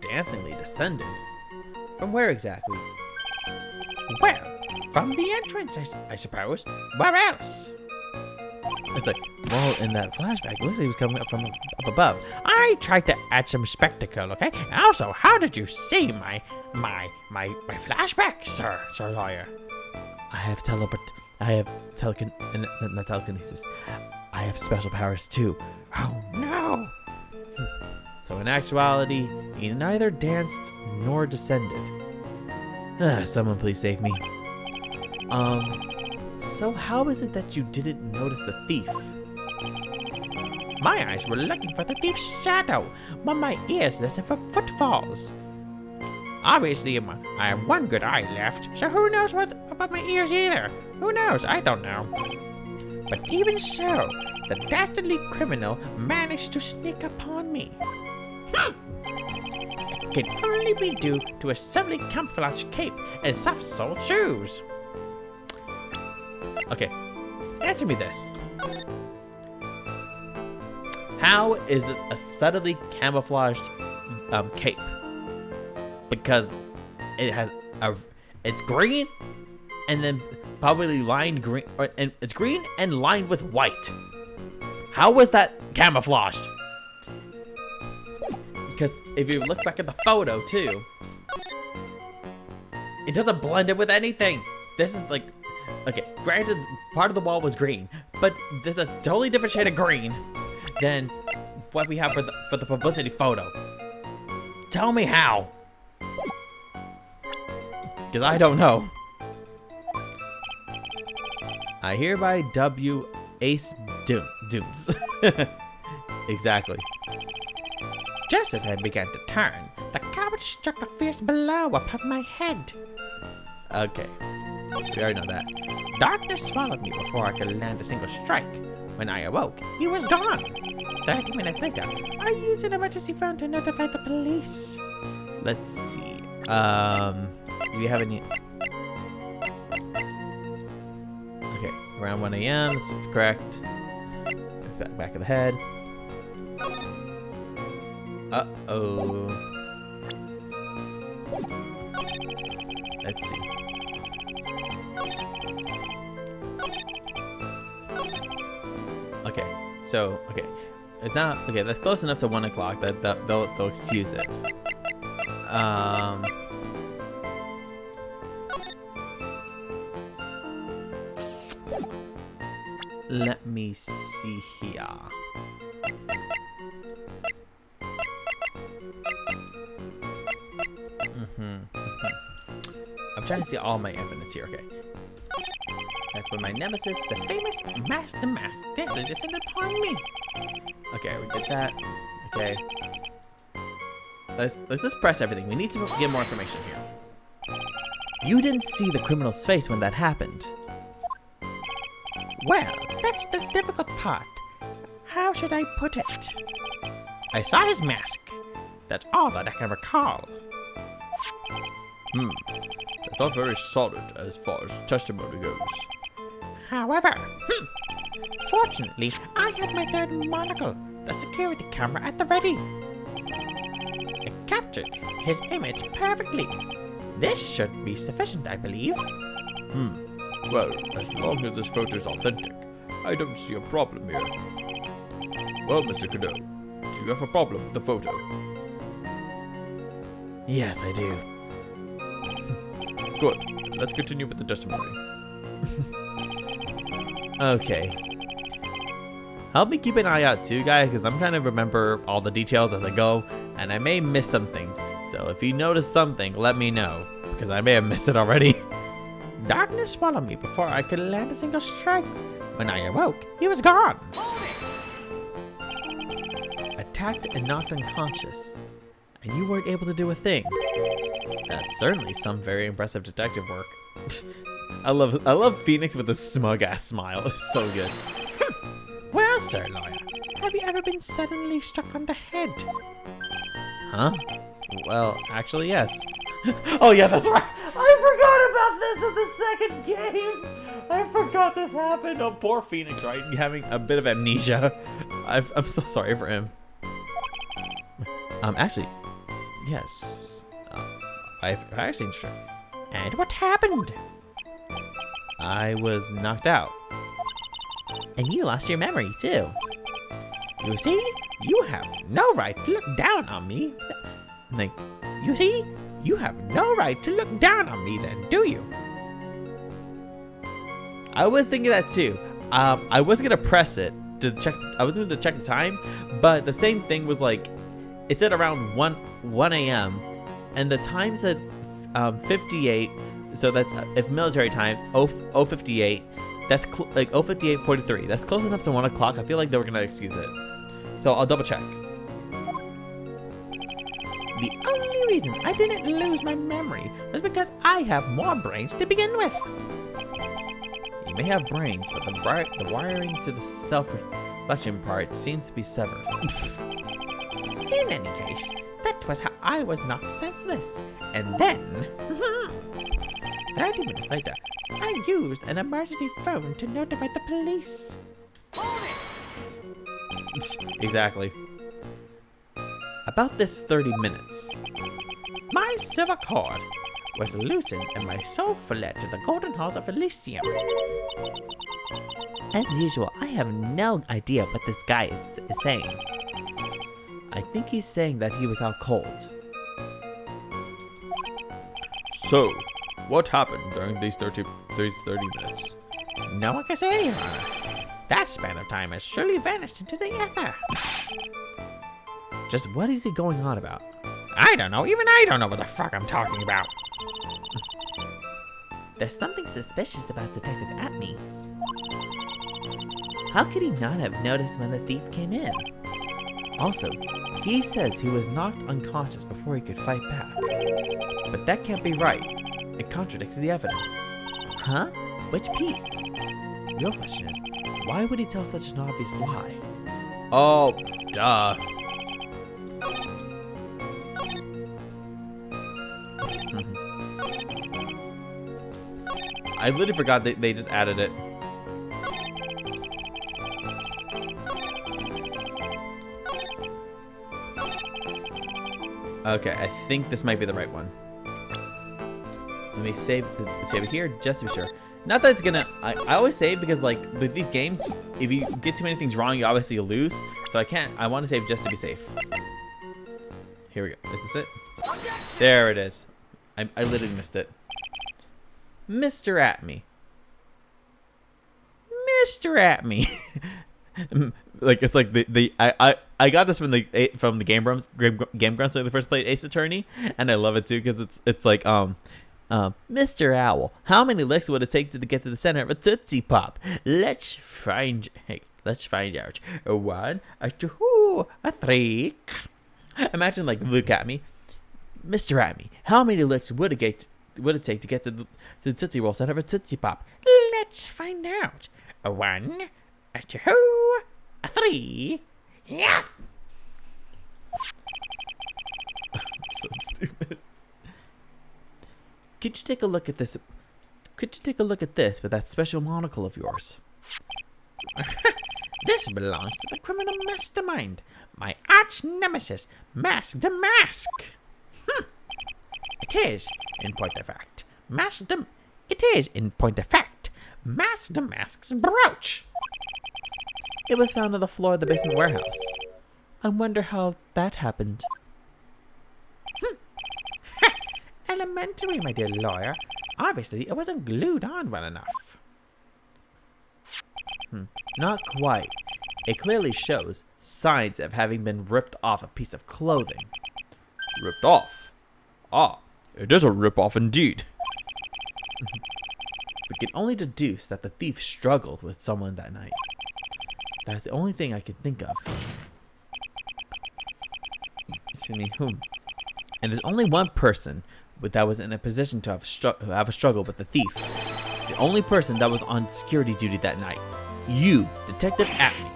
Dancingly descended? From where exactly? Well, from the entrance, I suppose. Where else? It's like, well, in that flashback, it looks like he was coming up from up above. I tried to add some spectacle, okay? Also, how did you see my flashback, Sir Lawyer? I have not telekinesis. I have special powers too. Oh no! So in actuality, he neither danced nor descended. Someone please save me. So how is it that you didn't notice the thief? My eyes were looking for the thief's shadow, while my ears listened for footfalls. Obviously, I have one good eye left, so who knows what about my ears either? Who knows? I don't know. But even so, the dastardly criminal managed to sneak upon me. It can only be due to a suddenly camouflage cape and soft-soled shoes. Okay, answer me this. How is this a subtly camouflaged cape? Because it's green and then probably lined green, and it's green and lined with white. How was that camouflaged? Because if you look back at the photo too, it doesn't blend in with anything. This is like, okay, granted, part of the wall was green, but there's a totally different shade of green than what we have for the publicity photo. Tell me how. Because I don't know. I hereby dub you Ace Dunes. Exactly. Just as I began to turn, the coward struck a fierce blow upon my head. Okay, we already know that. Darkness swallowed me before I could land a single strike. When I awoke, he was gone. 30 minutes later, I used an emergency phone to notify the police. Let's see. Do you have any? Okay, around 1 a.m. That's correct. Back of the head. Uh-oh. Let's see. Okay, so, okay. It's not, okay, that's close enough to 1 o'clock that they'll excuse it. Let me see here. I'm trying to see all my evidence here. Okay. That's when my nemesis, the famous Master Mask, descended upon me. Okay, we did that. Okay. Let's press everything. We need to get more information here. You didn't see the criminal's face when that happened. Well, that's the difficult part. How should I put it? I saw his mask. That's all that I can recall. That's not very solid as far as testimony goes. However, fortunately, I had my third monocle, the security camera at the ready. It captured his image perfectly. This should be sufficient, I believe. Well, as long as this photo is authentic, I don't see a problem here. Well, Mr. Cadeau, do you have a problem with the photo? Yes, I do. Good. Let's continue with the testimony. Okay. Help me keep an eye out too, guys, because I'm trying to remember all the details as I go, and I may miss some things. So if you notice something, let me know, because I may have missed it already. Darkness swallowed me before I could land a single strike. When I awoke, he was gone. Attacked and knocked unconscious, and you weren't able to do a thing. That's certainly some very impressive detective work. I love Phoenix with a smug ass smile. It's so good. Well, Sir Lawyer, have you ever been suddenly struck on the head? Huh? Well, actually, yes. Oh yeah, that's right. I forgot about this in the second game. I forgot this happened. Oh, poor Phoenix, right? Having a bit of amnesia. I'm so sorry for him. Actually, yes. I've actually. And what happened? I was knocked out. And you lost your memory, too. You see, you have no right to look down on me. Like, You see, you have no right to look down on me then, do you? I was thinking that too. I was gonna press it to check. I was going to check the time, but the same thing was like, it said around 1 a.m. and the time said 58. So that's if military time 058. That's like 058:43. That's close enough to 1 o'clock. I feel like they were gonna excuse it. So I'll double check. The only reason I didn't lose my memory was because I have more brains to begin with. You may have brains, but the wiring to the self-reflection part seems to be severed. In any case, that was how I was knocked senseless. And then, 30 minutes later, I used an emergency phone to notify the police. Exactly. About this 30 minutes. My silver cord was loosened and my soul fled to the golden halls of Elysium. As usual, I have no idea what this guy is saying. I think he's saying that he was out cold. So, what happened during these 30 minutes? No one can say, Your Honor. That span of time has surely vanished into the ether. Just what is he going on about? I don't know. Even I don't know what the fuck I'm talking about. There's something suspicious about Detective Atme. How could he not have noticed when the thief came in? Also, he says he was knocked unconscious before he could fight back. But that can't be right. It contradicts the evidence. Huh? Which piece? The real question is, why would he tell such an obvious lie? Oh, duh. I literally forgot that they just added it. Okay, I think this might be the right one. Let me save it here just to be sure. Not that it's gonna. I always save because like with these games, if you get too many things wrong, you obviously lose. So I can't. I want to save just to be safe. Here we go. Is this it? There it is. I literally missed it. Mr. Atme. Mr. Atme. Like it's like I got this from the Game Grumps when they first played Ace Attorney, and I love it too because it's like Mr. Owl, how many licks would it take to get to the center of a Tootsie Pop? Let's find out. 1, 2, 3. Imagine like look at me, Mr. Atme. How many licks would it take to get to the Tootsie Roll center of a Tootsie Pop? Let's find out. 1, 2, 3. Yeah. So stupid. Could you take a look at this? Could you take a look at this with that special monocle of yours? This belongs to the criminal mastermind, my arch nemesis, Mask the Mask. It is, in point of fact, Master Mask's brooch. It was found on the floor of the basement warehouse. I wonder how that happened. Elementary, my dear lawyer. Obviously, it wasn't glued on well enough. Not quite. It clearly shows signs of having been ripped off a piece of clothing. Ripped off? Ah, it is a rip-off indeed. We can only deduce that the thief struggled with someone that night. That's the only thing I can think of. Excuse me, And there's only one person that was in a position to have a struggle with the thief. The only person that was on security duty that night. You, Detective Atney.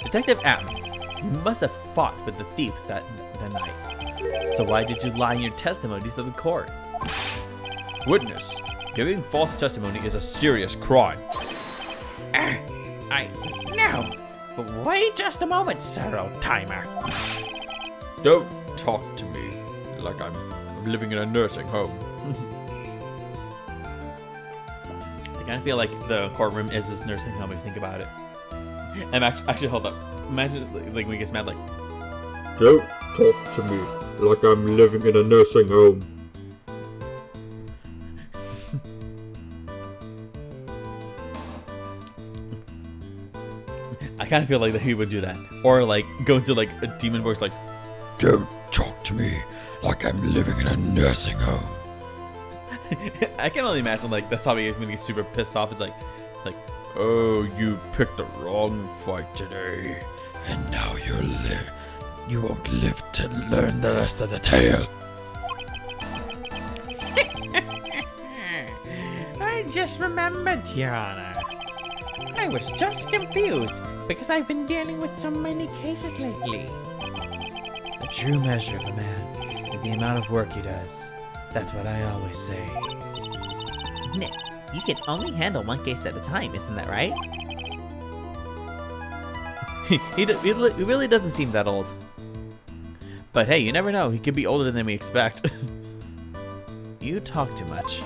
Detective Atney, you must have fought with the thief that night. So why did you lie in your testimonies to the court? Witness, giving false testimony is a serious crime. No. But wait just a moment, Sir Old-Timer. Don't talk to me like I'm living in a nursing home. I kind of feel like the courtroom is this nursing home if you think about it. And actually, hold up. Imagine like when he gets mad, like, don't talk to me like I'm living in a nursing home. I kind of feel like that he would do that, or like go into like a demon voice, like, don't talk to me like I'm living in a nursing home. I can only imagine like that's how he is when he gets super pissed off. It's like, oh, you picked the wrong fight today, and now you won't live to learn the rest of the tale. I just remembered, Your Honor. I was just confused because I've been dealing with so many cases lately. the true measure of a man is the amount of work he does. That's what I always say. Nick, you can only handle one case at a time, isn't that right? he really doesn't seem that old. But hey, you never know. He could be older than we expect. You talk too much.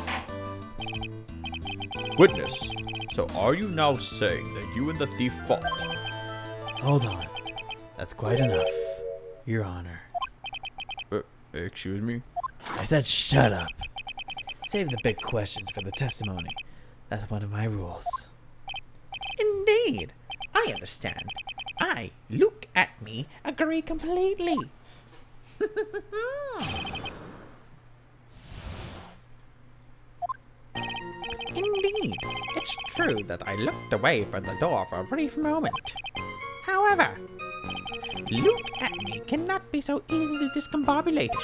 Witness, so are you now saying that you and the thief fought? Hold on. That's quite enough, Your Honor. Excuse me? I said shut up. Save the big questions for the testimony. That's one of my rules. Indeed. I understand. I, Luke Atney, agree completely. Indeed, it's true that I looked away from the door for a brief moment. However, Luke Atney cannot be so easily discombobulated.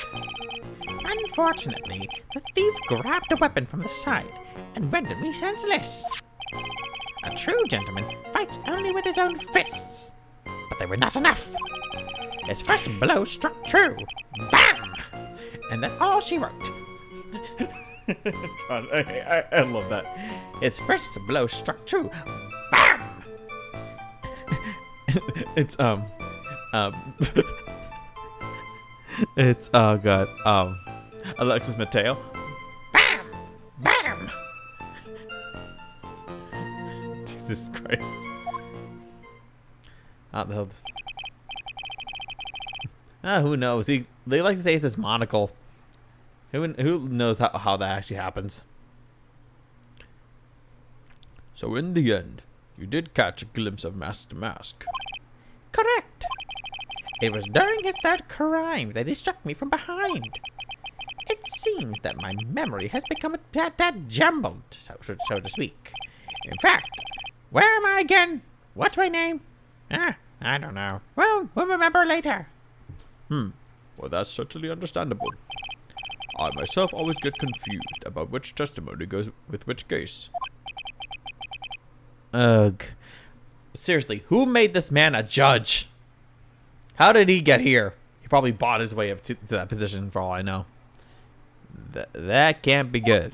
Unfortunately, the thief grabbed a weapon from the side and rendered me senseless. A true gentleman fights only with his own fists. But they were not enough. His first blow struck true. Bam! And that's all she wrote. God, I love that. Its first blow struck true. Bam! It's it's oh god, Alexis Mateo. Bam! Bam! Jesus Christ. How the hell? Who knows? They like to say it's his monocle. Who knows how that actually happens? So in the end, you did catch a glimpse of Master Mask. Correct. It was during his third crime that he struck me from behind. It seems that my memory has become a tad jumbled, so to speak. In fact, where am I again? What's my name? I don't know. Well, we'll remember later. Well, that's certainly understandable. I myself always get confused about which testimony goes with which case. Ugh. Seriously, who made this man a judge? How did he get here? He probably bought his way up to that position, for all I know. That can't be good.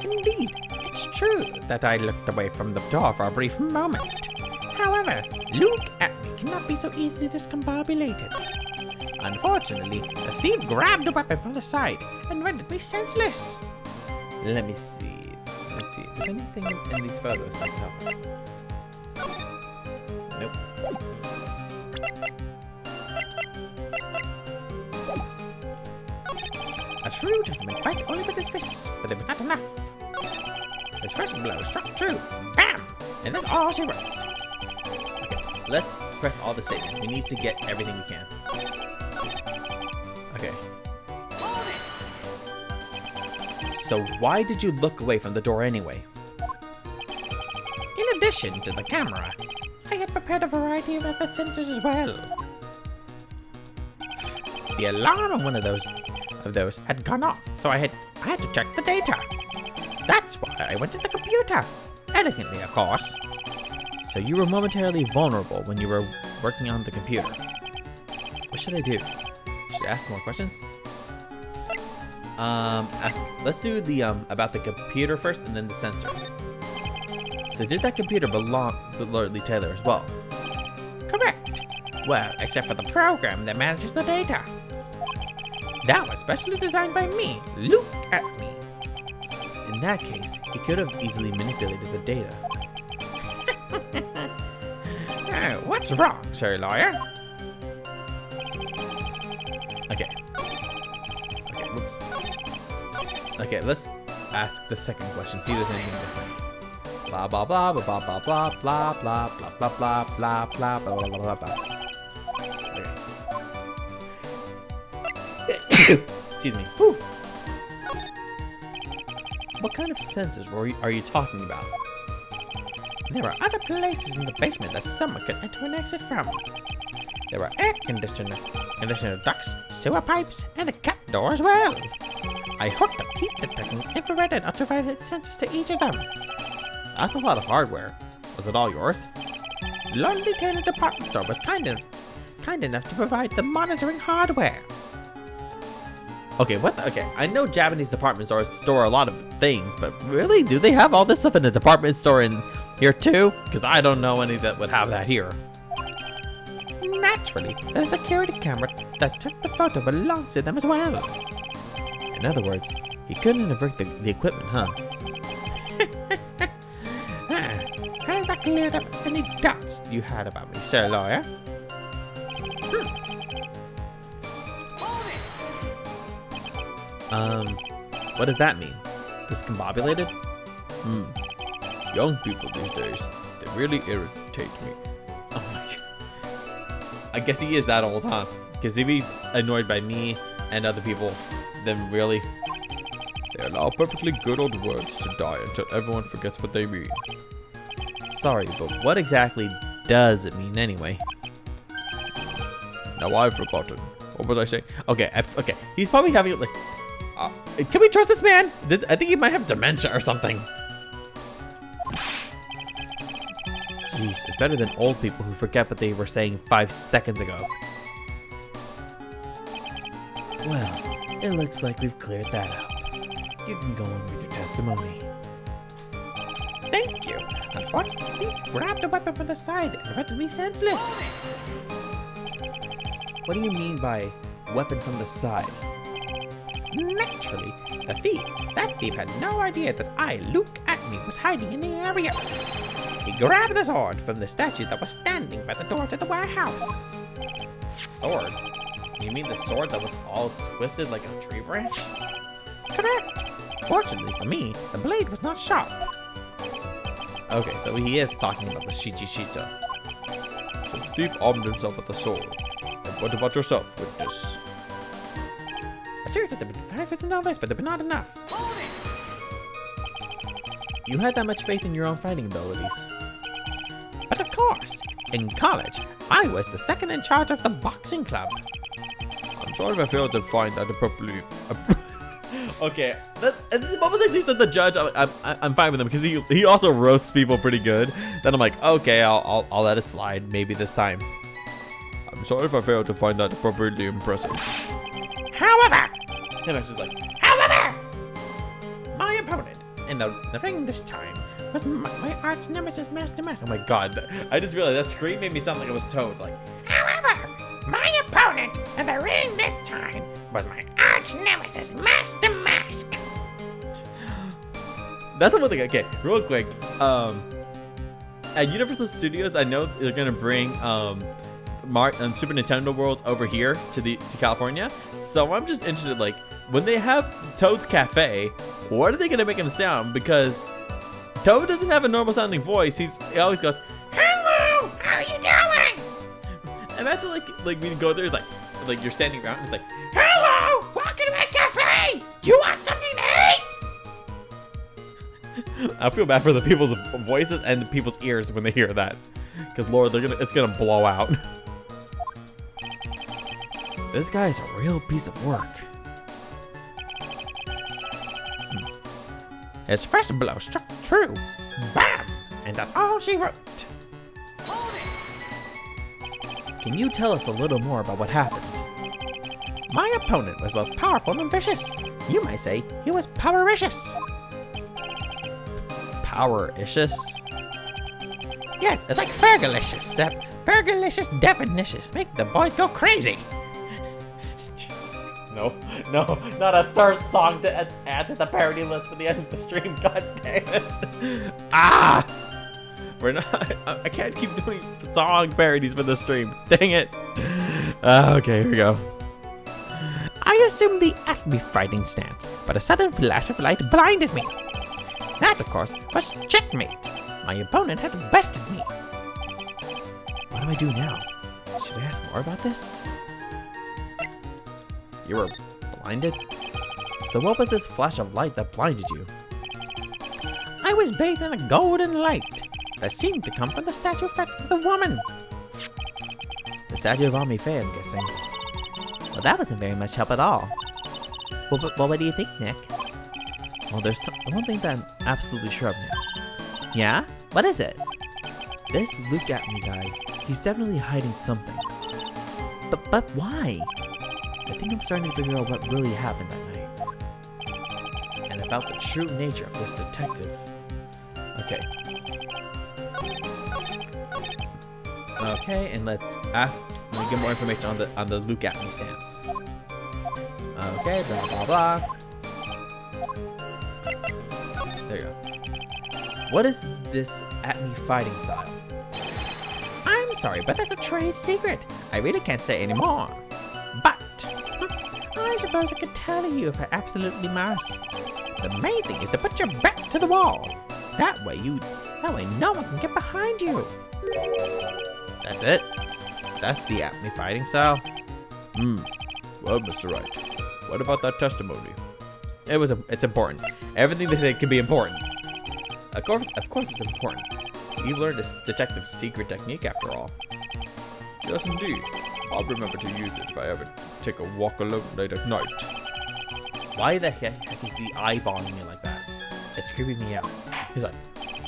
Indeed, it's true that I looked away from the door for a brief moment. However, Luke at me cannot be so easily discombobulated. Unfortunately, the thief grabbed the weapon from the side and rendered me senseless. Let me see. Let's see. Is there anything in these photos that can help us? Nope. A shrewd gentleman fights only with his fists, but they were not enough. His first blow struck true. Bam! And then all she wrote. Let's press all the statements. We need to get everything we can. Okay. So why did you look away from the door anyway? In addition to the camera, I had prepared a variety of other sensors as well. The alarm on one of those had gone off, so I had to check the data. That's why I went to the computer. Elegantly, of course. So you were momentarily vulnerable when you were working on the computer. What should I do? Should I ask more questions? Let's do the about the computer first and then the sensor. So did that computer belong to Lord Lee Taylor as well? Correct. Well, except for the program that manages the data. That was specially designed by me, Luke at me. In that case, he could have easily manipulated the data. What's wrong, sir lawyer? Okay. Okay, whoops. Okay, let's ask the second question. See if there's anything different. Blah blah blah blah blah blah blah blah blah blah blah blah blah blah blah blah blah. Okay. Excuse me. Whew. What kind of sensors are you talking about? There are other places in the basement that someone could enter and exit from. There are air conditioner ducts, sewer pipes, and a cat door as well. I hooked up heat detecting infrared and ultraviolet sensors to each of them. That's a lot of hardware. Was it all yours? Lonely Taylor Department Store was kind enough to provide the monitoring hardware. Okay, what the, okay, I know Japanese department stores store a lot of things, but really? Do they have all this stuff in a department store in here too? Because I don't know any that would have that here. Naturally, the security camera that took the photo belongs to them as well. In other words, he couldn't have rigged the equipment, huh? Has that cleared up any doubts you had about me, sir lawyer? What does that mean? Discombobulated? Young people these days, they really irritate me. Oh my god. I guess he is that old, huh? Because if he's annoyed by me and other people, then really? They allow perfectly good old words to die until everyone forgets what they mean. Sorry, but what exactly does it mean anyway? Now I've forgotten. What was I saying? Okay, okay. He's probably having like. Can we trust this man? I think he might have dementia or something. Jeez, it's better than old people who forget what they were saying 5 seconds ago. Well, it looks like we've cleared that up. You can go on with your testimony. Thank you. Unfortunately, he grabbed a weapon from the side and rendered me senseless. What do you mean by weapon from the side? Naturally, that thief had no idea that I, Luke Acme, was hiding in the area. He grabbed the sword from the statue that was standing by the door to the warehouse. Sword? You mean the sword that was all twisted like a tree branch? Correct. Fortunately for me, the blade was not sharp. Okay, so he is talking about the Shichishito. The thief armed himself with a sword. And what about yourself, witness? I feared that there would be 5 with the novice, but there were not enough. You had that much faith in your own fighting abilities. But of course, in college, I was the second in charge of the boxing club. I'm sorry if I failed to find that appropriately. Okay, what was he said the judge? I'm fine with him because he also roasts people pretty good. Then I'm like, okay, I'll let it slide maybe this time. I'm sorry if I failed to find that appropriately impressive. However, And I'm just like, however, my opponent in the ring this time was my arch nemesis, Master Mask. Oh my god, I just realized that scream made me sound like it was Toad. Like, However, my opponent in the ring this time was my arch nemesis, Master Mask. that's the one thing. Okay, real quick. At Universal Studios, I know they're gonna bring Super Nintendo Worlds over here to California. So I'm just interested, like, when they have Toad's Cafe, what are they gonna make him sound? Because Toad doesn't have a normal sounding voice. He always goes, Hello, how are you doing? imagine like when you go there, it's like you're standing around, it's like, Hello, welcome to my cafe. You want something to eat? I feel bad for the people's voices and the people's ears when they hear that, because Lord, it's gonna blow out. This guy is a real piece of work. His first blow struck true. Bam! And that's all she wrote. Can you tell us a little more about what happened? My opponent was both powerful and vicious. You might say he was powericious. Power-icious? Yes, it's like Fergalicious, except Fergalicious definitions make the boys go crazy. No, not a third song to add to the parody list for the end of the stream. God damn it! Ah, we're not. I can't keep doing song parodies for the stream. Dang it! Okay, here we go. I assumed the Acme fighting stance, but a sudden flash of light blinded me. That, of course, was checkmate. My opponent had bested me. What do I do now? Should I ask more about this? You were blinded? So what was this flash of light that blinded you? I was bathed in a golden light that seemed to come from the statue of the woman. The statue of Ami Faye, I'm guessing. Well, that wasn't very much help at all. Well, what do you think, Nick? Well, there's one thing that I'm absolutely sure of now. Yeah? What is it? This Look At Me guy, he's definitely hiding something. But why? I think I'm starting to figure out what really happened that night. And about the true nature of this detective. Okay. Okay, and let's get more information on the Look At Me stance. Okay, blah blah blah. There you go. What is this At Me fighting style? I'm sorry, but that's a trade secret. I really can't say anymore. But I suppose I could tell you if I absolutely must. The main thing is to put your back to the wall. That way no one can get behind you. That's it? That's the At Me fighting style? Well, Mr. Wright, what about that testimony? It's important. Everything they say can be important. Of course it's important. You've learned this detective's secret technique after all. Yes, indeed. I'll remember to use it if I ever take a walk alone late at night. Why the heck is he eyeballing me like that? It's creeping me out. He's like,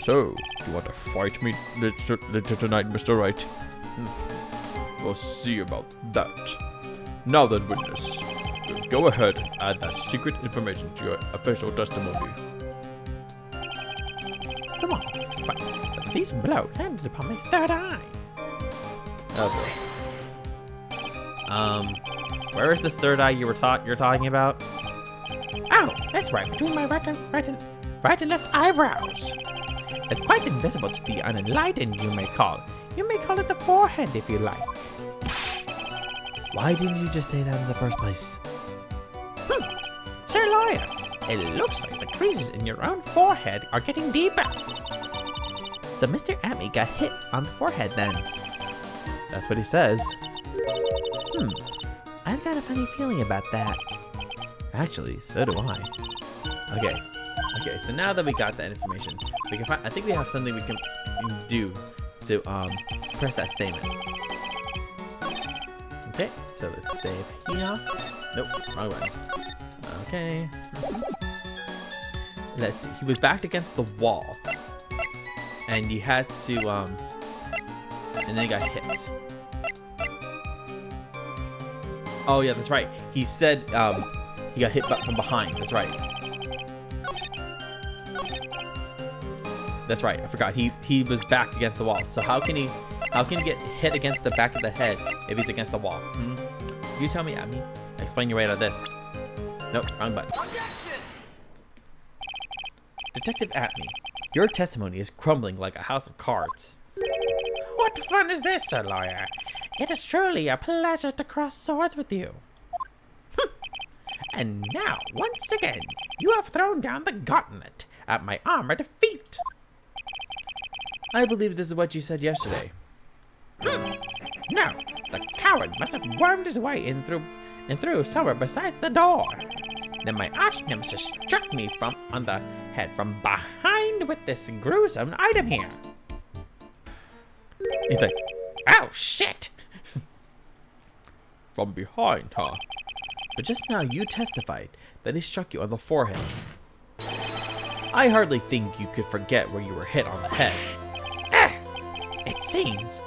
So, you want to fight me later tonight, Mr. Wright? We'll see about that. Now then, witness, go ahead and add that secret information to your official testimony. Come on, fight. But these blows landed upon my third eye. oh boy. Where is this third eye you're talking about? Oh, that's right, between my right and left eyebrows. It's quite invisible to the unenlightened, you may call it. You may call it the forehead if you like. Why didn't you just say that in the first place? Sir Lawyer, it looks like the creases in your own forehead are getting deeper. So Mr. Amy got hit on the forehead then. That's what he says. I've got a funny feeling about that. Actually, so do I. Okay, so now that we got that information, we can I think we have something we can do to press that statement. Okay, so let's save here. Nope, wrong one. Okay. Let's see. He was backed against the wall, and he had to and then he got hit. Oh yeah, that's right. He said he got hit from behind. That's right. That's right. I forgot. He was back against the wall. So how can he get hit against the back of the head if he's against the wall? You tell me, Abney. Explain your way out of this. Nope, wrong button. Detective Atney, your testimony is crumbling like a house of cards. What fun is this, Sir Lawyer? It is truly a pleasure to cross swords with you. And now, once again, you have thrown down the gauntlet at my armored feet. I believe this is what you said yesterday. No, the coward must have wormed his way in through somewhere besides the door. Then my arch nemesis struck me on the head from behind with this gruesome item here. He's like, oh shit! From behind, huh? but just now you testified that he struck you on the forehead. I hardly think you could forget where you were hit on the head. It seems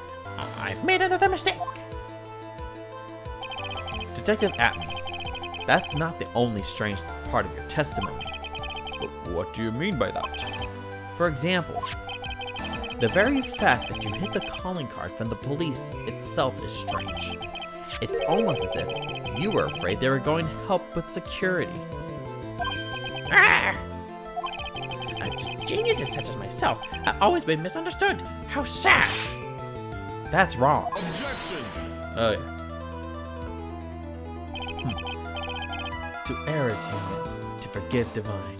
I've made another mistake. Detective Atney, that's not the only strange part of your testimony. What do you mean by that? For example, the very fact that you hit the calling card from the police itself is strange. It's almost as if you were afraid they were going to help with security. Geniuses such as myself have always been misunderstood. How sad! That's wrong. Objection! Oh yeah. To err is human, to forgive divine.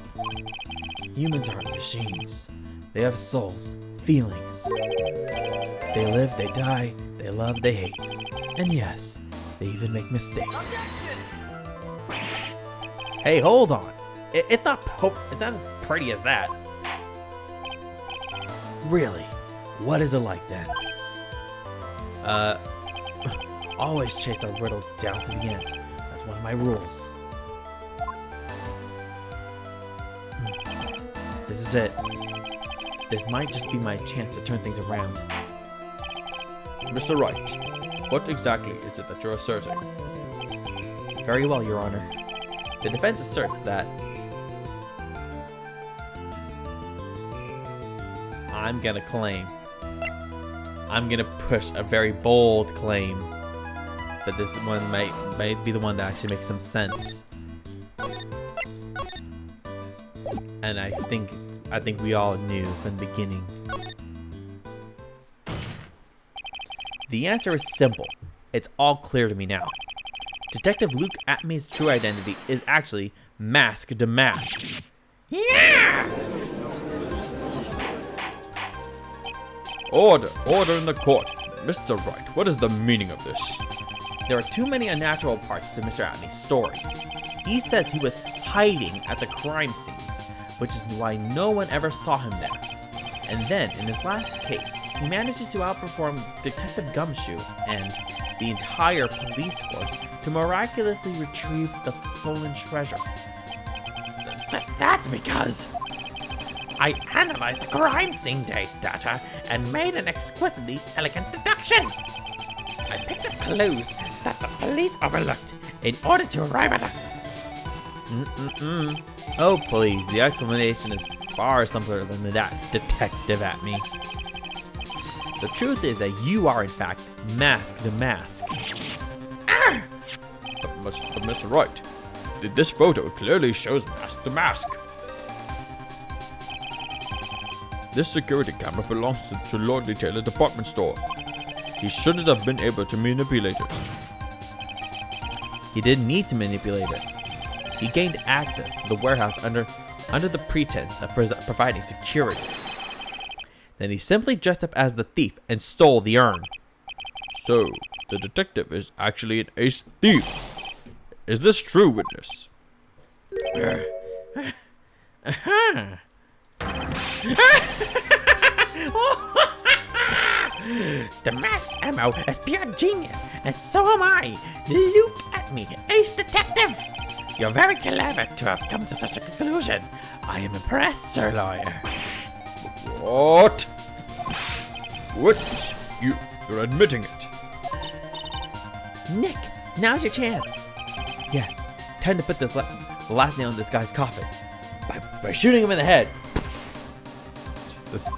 Humans aren't machines. They have souls, feelings. They live, they die, they love, they hate. And yes, they even make mistakes. Hey, hold on. It's not as pretty as that. Really? What is it like then? Always chase a riddle down to the end. That's one of my rules. This is it. This might just be my chance to turn things around. Mr. Wright, what exactly is it that you're asserting? Very well, Your Honor. The defense asserts that I'm gonna push a very bold claim that this one might be the one that actually makes some sense. And I think we all knew from the beginning. The answer is simple. It's all clear to me now. Detective Luke Atmey's true identity is actually Mask the Mask. Yeah! Order! Order in the court! Mr. Wright, what is the meaning of this? There are too many unnatural parts to Mr. Atney's story. He says he was hiding at the crime scenes, which is why no one ever saw him there. And then, in his last case, he manages to outperform Detective Gumshoe and the entire police force to miraculously retrieve the stolen treasure. That's because I analyzed the crime scene data and made an exquisitely elegant deduction. I picked up clues that the police overlooked in order to arrive at a... Oh please, the explanation is far simpler than that, Detective Atney. The truth is that you are in fact Mask the Mask. But Mr. Wright, this photo clearly shows Mask the Mask. This security camera belongs to Lordly Taylor department store. He shouldn't have been able to manipulate it. He didn't need to manipulate it. He gained access to the warehouse under the pretense of providing security. Then he simply dressed up as the thief and stole the urn. So, the detective is actually an ace thief. Is this true, witness? The masked MO is pure genius, and so am I. Look at me, ace detective. You're very clever to have come to such a conclusion. I am impressed, Sir Lawyer. What? Witness, you're admitting it. Nick, now's your chance. Yes, time to put this the last nail in this guy's coffin by shooting him in the head. Jesus.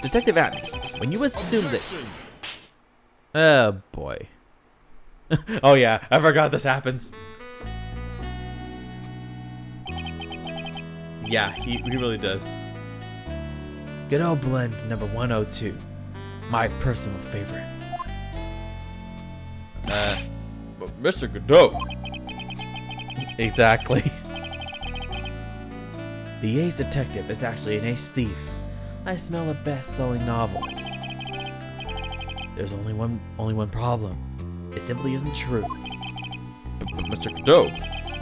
Detective Atney, when you assume that... Oh, boy. Oh, yeah. I forgot this happens. Yeah, he really does. Good old blend number 102. My personal favorite. But Mr. Godot, Exactly. The ace detective is actually an ace thief. I smell a best-selling novel. There's only one problem. It simply isn't true. but Mr. Godot,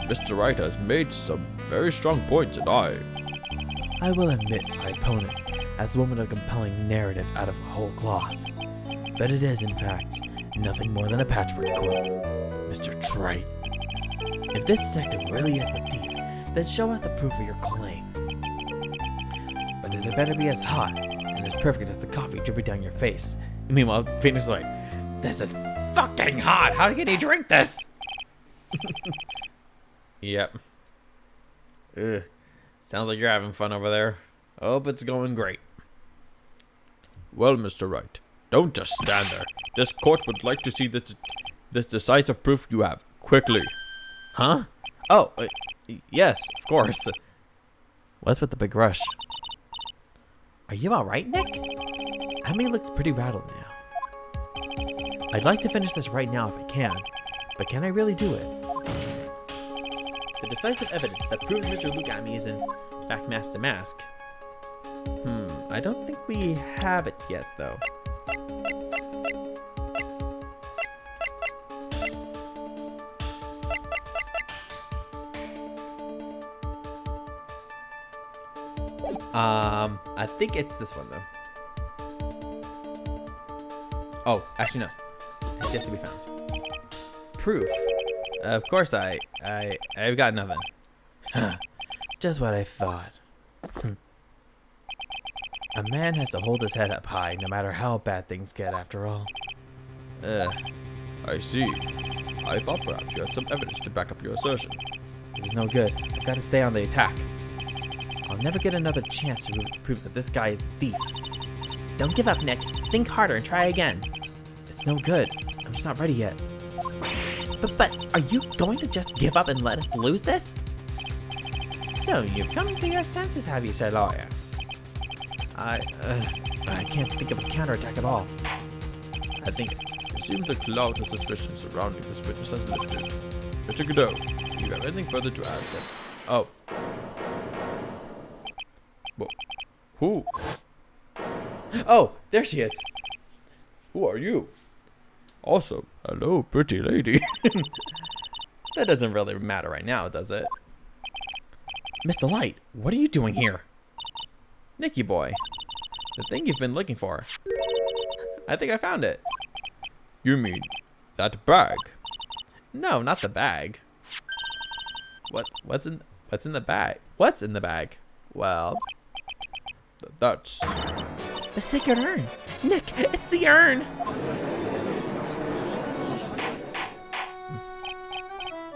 Mr. Wright has made some very strong points, and I will admit my opponent has woven a compelling narrative out of a whole cloth. But it is, in fact, nothing more than a patchwork quilt. Mr. Trite. If this detective really is the thief, then show us the proof of your claim. But it had better be as hot and as perfect as the coffee dripping down your face. Meanwhile, Phoenix is like, this is fucking hot! How can he drink this? Yep. Ugh. Sounds like you're having fun over there. Hope it's going great. well, Mr. Wright, don't just stand there. This court would like to see this decisive proof you have, quickly. Huh? Oh, yes, of course. What's with the big rush? Are you alright, Nick? Emmy looks pretty rattled now. I'd like to finish this right now if I can, but can I really do it? The decisive evidence that proves Mr. Luke Amy is in fact mask to mask. I don't think we have it yet, though. I think it's this one, though. Oh, actually, no. It's yet to be found. Proof. Of course, I've got nothing. Just what I thought. A man has to hold his head up high, no matter how bad things get, after all. I see. I thought perhaps you had some evidence to back up your assertion. This is no good. I've got to stay on the attack. I'll never get another chance to prove that this guy is a thief. Don't give up, Nick. Think harder and try again. It's no good. I'm just not ready yet. But are you going to just give up and let us lose this? So you've come to your senses, have you, Sir Lawyer? I can't think of a counterattack at all. I think it seems the cloud of suspicion surrounding this witness has lifted. Mr. Godot, do you have anything further to add? Oh. Well, who? Oh, there she is. Who are you? Also, hello, pretty lady. That doesn't really matter right now, does it? Mr. Light, what are you doing here? Nicky boy, the thing you've been looking for. I think I found it. You mean that bag? No, not the bag. What's in the bag? What's in the bag? Well, That's... the sacred urn. Nick, it's the urn.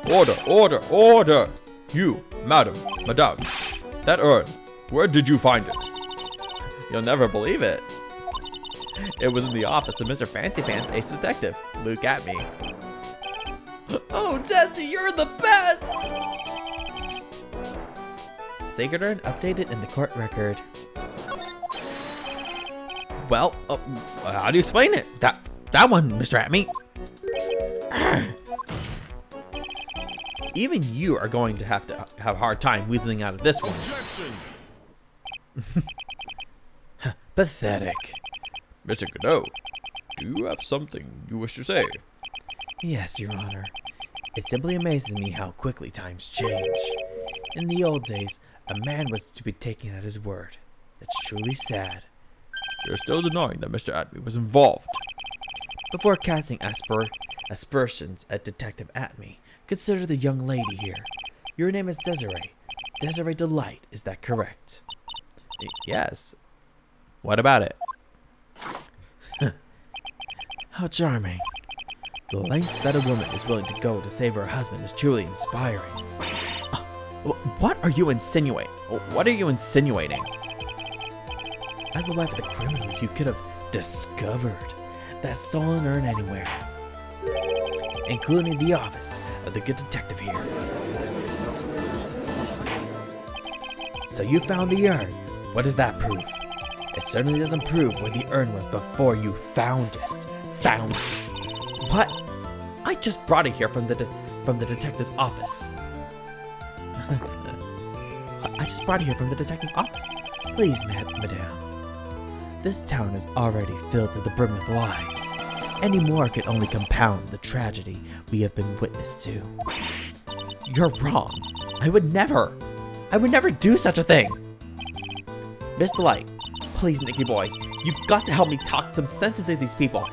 Order, order, order! You, madam, that urn, where did you find it? You'll never believe it. It was in the office of Mr. Fancy Pants, Ace Detective. Look at me. Oh, Tessie, you're the best! Sacred urn updated in the court record. Well, how do you explain it? That one, Mr. Atme. Even you are going to have a hard time weaseling out of this one. Pathetic. Mr. Godot, do you have something you wish to say? Yes, Your Honor. It simply amazes me how quickly times change. In the old days, a man was to be taken at his word. It's truly sad. You're still denying that Mr. Atme was involved. Before casting aspersions at Detective Atme, consider the young lady here. Your name is Desiree. Desiree Delight, is that correct? Yes. What about it? How charming. The lengths that a woman is willing to go to save her husband is truly inspiring. What are you insinuating? What are you insinuating? As the wife of the criminal, you could have discovered that stolen urn anywhere, including the office of the good detective here. So you found the urn. What does that prove? It certainly doesn't prove where the urn was before you found it. Found it. What? I just brought it here from the detective's office. I just brought it here from the detective's office. Please, madame. This town is already filled to the brim with lies. Any more could only compound the tragedy we have been witness to. You're wrong. I would never do such a thing. Mr. Light, please, Nicky boy, you've got to help me talk some sense into these people.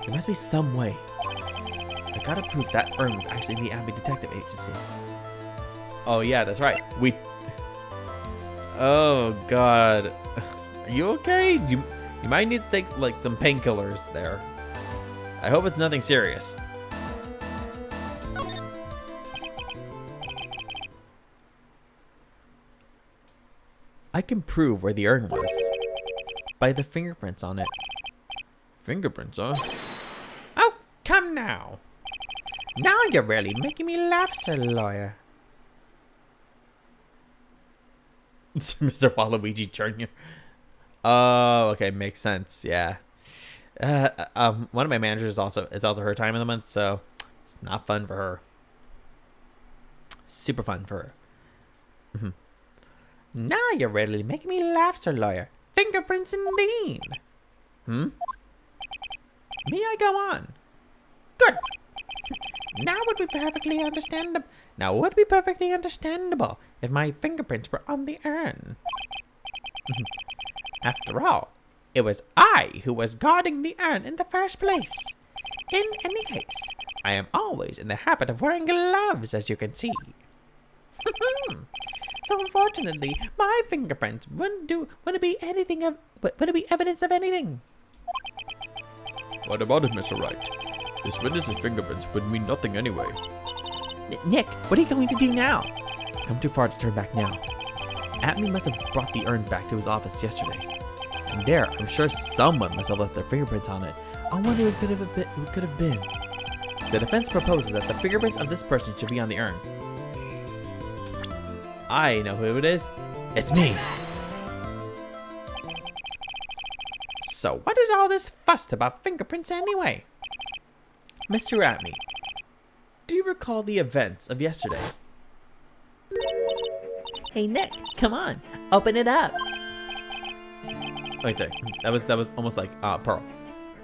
There must be some way. I gotta prove that urn was actually the Abbey Detective Agency. Oh yeah, that's right. Oh god. Are you okay? You might need to take like some painkillers there. I hope it's nothing serious. I can prove where the urn was by the fingerprints on it. Fingerprints, huh? Oh, come now. Now you're really making me laugh, sir lawyer. Mr. Waluigi Jr. Oh, okay, makes sense. Yeah. One of my managers it's also her time of the month, so it's not fun for her. Super fun for her. Now you're really making me laugh, sir lawyer. Fingerprints indeed. Hmm? May I go on? Good. Now would be perfectly understandable if my fingerprints were on the urn. After all, it was I who was guarding the urn in the first place. In any case, I am always in the habit of wearing gloves, as you can see. So unfortunately, my fingerprints wouldn't be evidence of anything. What about it, Mr. Wright? This witness's fingerprints would mean nothing anyway. Nick, what are you going to do now? I've come too far to turn back now. Atme must have brought the urn back to his office yesterday. And there, I'm sure someone must have left their fingerprints on it. I wonder who it could have been. The defense proposes that the fingerprints of this person should be on the urn. I know who it is. It's me. So what is all this fuss about fingerprints anyway? Mr. Atme, do you recall the events of yesterday? Hey Nick, come on, open it up. Wait there, that was almost like Pearl.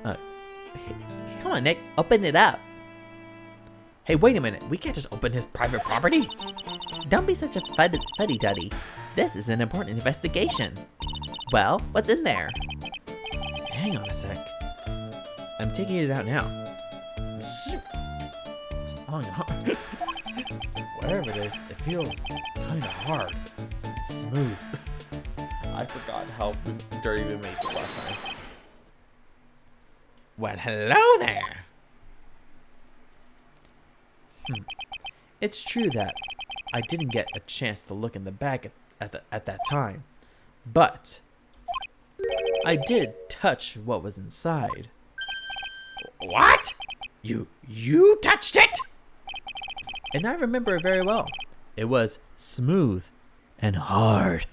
Come on Nick, open it up. Hey, wait a minute, we can't just open his private property. Don't be such a fuddy-duddy. This is an important investigation. Well, what's in there? Hang on a sec. I'm taking it out now. It's long and hard. Whatever it is, it feels kind of hard. It's smooth. I forgot how dirty we made this last time. Well, hello there. It's true that I didn't get a chance to look in the bag at that time, but I did touch what was inside. What? You touched it? And I remember it very well. It was smooth and hard.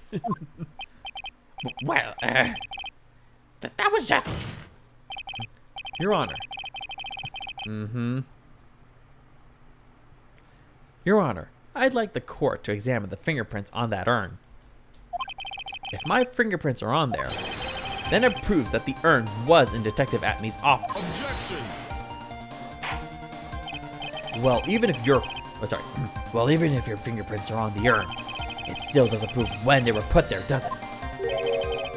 Well, that was just... Your Honor. Your Honor, I'd like the court to examine the fingerprints on that urn. If my fingerprints are on there, then it proves that the urn was in Detective Atme's office. Objection! Well, even if your fingerprints are on the urn, it still doesn't prove when they were put there, does it?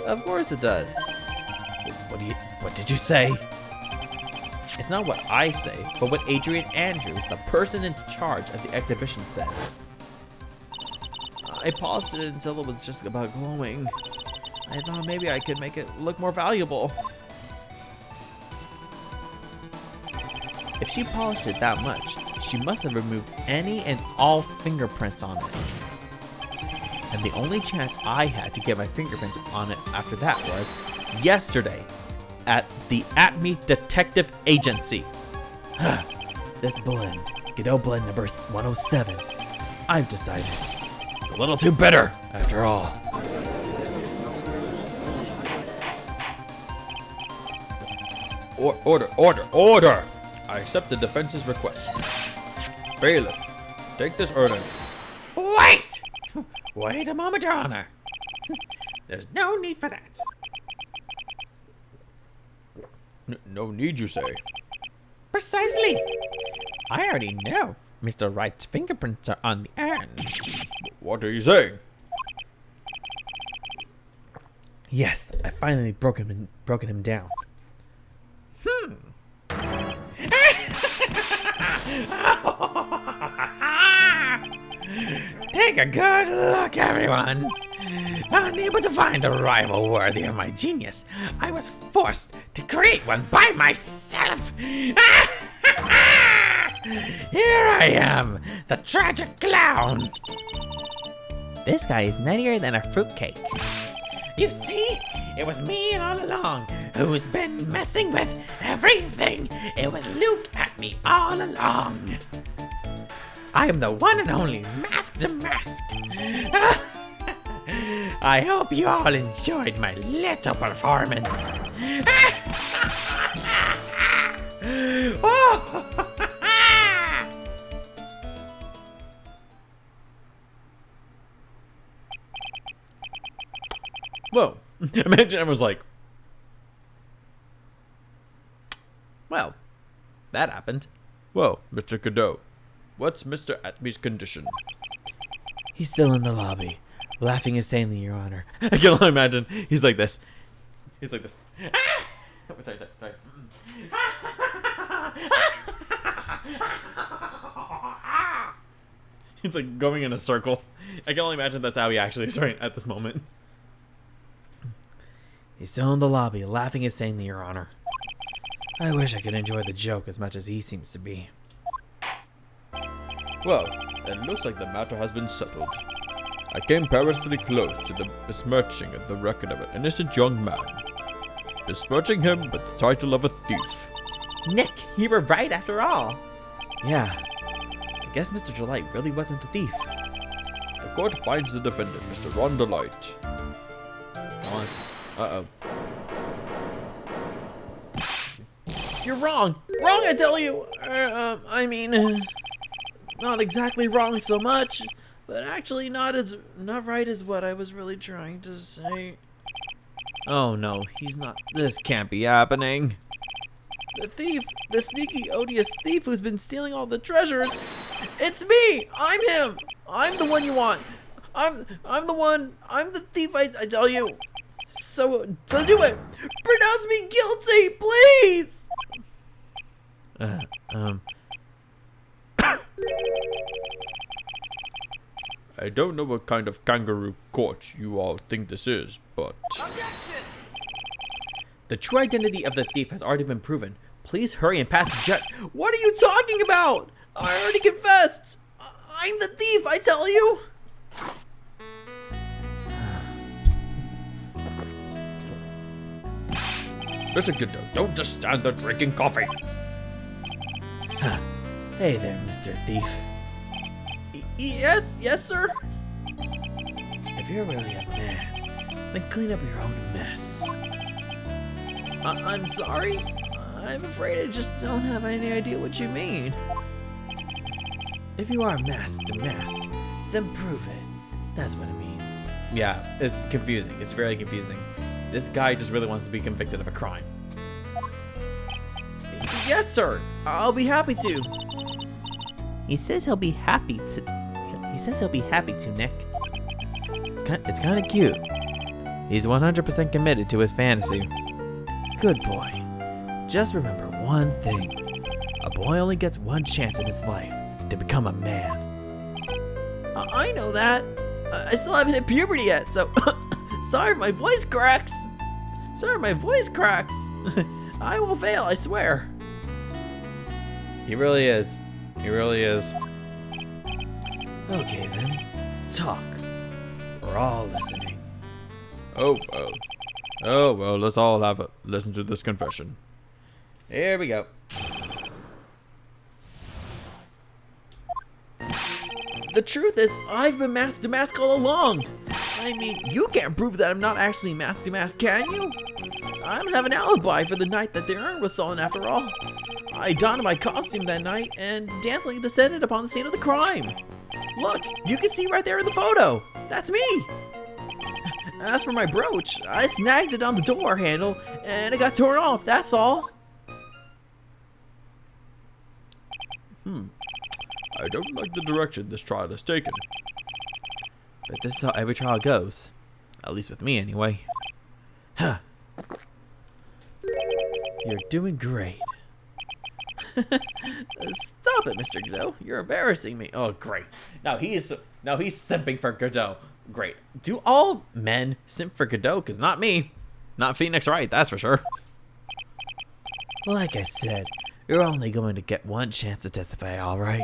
Of course it does. What did you say? It's not what I say, but what Adrian Andrews, the person in charge of the exhibition, said. I paused it until it was just about glowing. I thought maybe I could make it look more valuable. If she polished it that much, she must have removed any and all fingerprints on it. and the only chance I had to get my fingerprints on it after that was yesterday at the Atme Detective Agency. This blend, Godot blend number 107, I've decided it's a little too bitter after all. Order! I accept the defense's request. Bailiff, take this urn. Wait! Wait a moment, Your Honor. There's no need for that. No need, you say? Precisely. I already know Mr. Wright's fingerprints are on the urn. What are you saying? Yes, I finally broken him down. Take a good look, everyone. Unable to find a rival worthy of my genius, I was forced to create one by myself. Here I am, the tragic clown. This guy is nuttier than a fruitcake. You see, it was me all along who's been messing with everything. It was Luke at me all along. I am the one and only Mask to Mask. I hope you all enjoyed my little performance. Whoa. Imagine everyone's like, well, that happened. Well, Mr. Godot, what's Mr. Atme's condition? He's still in the lobby, laughing insanely, Your Honor. I can only imagine. He's like this. He's like this. Sorry. He's like going in a circle. I can only imagine that's how he actually is right at this moment. He's still in the lobby, laughing insanely, Your Honor. I wish I could enjoy the joke as much as he seems to be. Well, it looks like the matter has been settled. I came perilously close to the besmirching of the record of an innocent young man. Besmirching him with the title of a thief. Nick, you were right after all. Yeah, I guess Mr. Delight really wasn't the thief. The court finds the defendant, Mr. Ron Delight. Uh-oh. You're wrong. Wrong, I tell you. Not exactly wrong so much, but actually not right as what I was really trying to say. Oh no, he's not. This can't be happening. The thief, the sneaky, odious thief who's been stealing all the treasures. It's me. I'm him. I'm the one you want. I'm the one. I'm the thief. I tell you. So do it. Pronounce me guilty, please. I don't know what kind of kangaroo court you all think this is, but... The true identity of the thief has already been proven. Please hurry and pass the jet. What are you talking about? I already confessed. I'm the thief, I tell you. Mr. Godot, don't just stand there drinking coffee. Hey there, Mr. Thief. Yes, sir. If you're really a man, then clean up your own mess. I'm sorry. I'm afraid I just don't have any idea what you mean. If you are masked to mask, then prove it. That's what it means. Yeah, it's confusing. It's very confusing. This guy just really wants to be convicted of a crime. Yes, sir. I'll be happy to. He says he'll be happy to. He says he'll be happy to, Nick. It's kind of cute. He's 100% committed to his fantasy. Good boy. Just remember one thing. A boy only gets one chance in his life to become a man. I know that. I still haven't hit puberty yet, so... Sorry if my voice cracks. I will fail, I swear. He really is. Okay then. Talk. We're all listening. Oh well. Oh well, let's all have a listen to this confession. Here we go. The truth is, I've been mask to mask all along. I mean, you can't prove that I'm not actually mask to mask, can you? I don't have an alibi for the night that the urn was stolen after all. I donned my costume that night and dancingly descended upon the scene of the crime. Look, you can see right there in the photo. That's me. As for my brooch, I snagged it on the door handle and it got torn off, that's all. I don't like the direction this trial has taken. But this is how every trial goes. At least with me, anyway. Huh. You're doing great. Stop it, Mr. Godot. You're embarrassing me. Oh, great. Now he's simping for Godot. Great. Do all men simp for Godot? Because not me. Not Phoenix Wright, that's for sure. Like I said, you're only going to get one chance to testify, all right?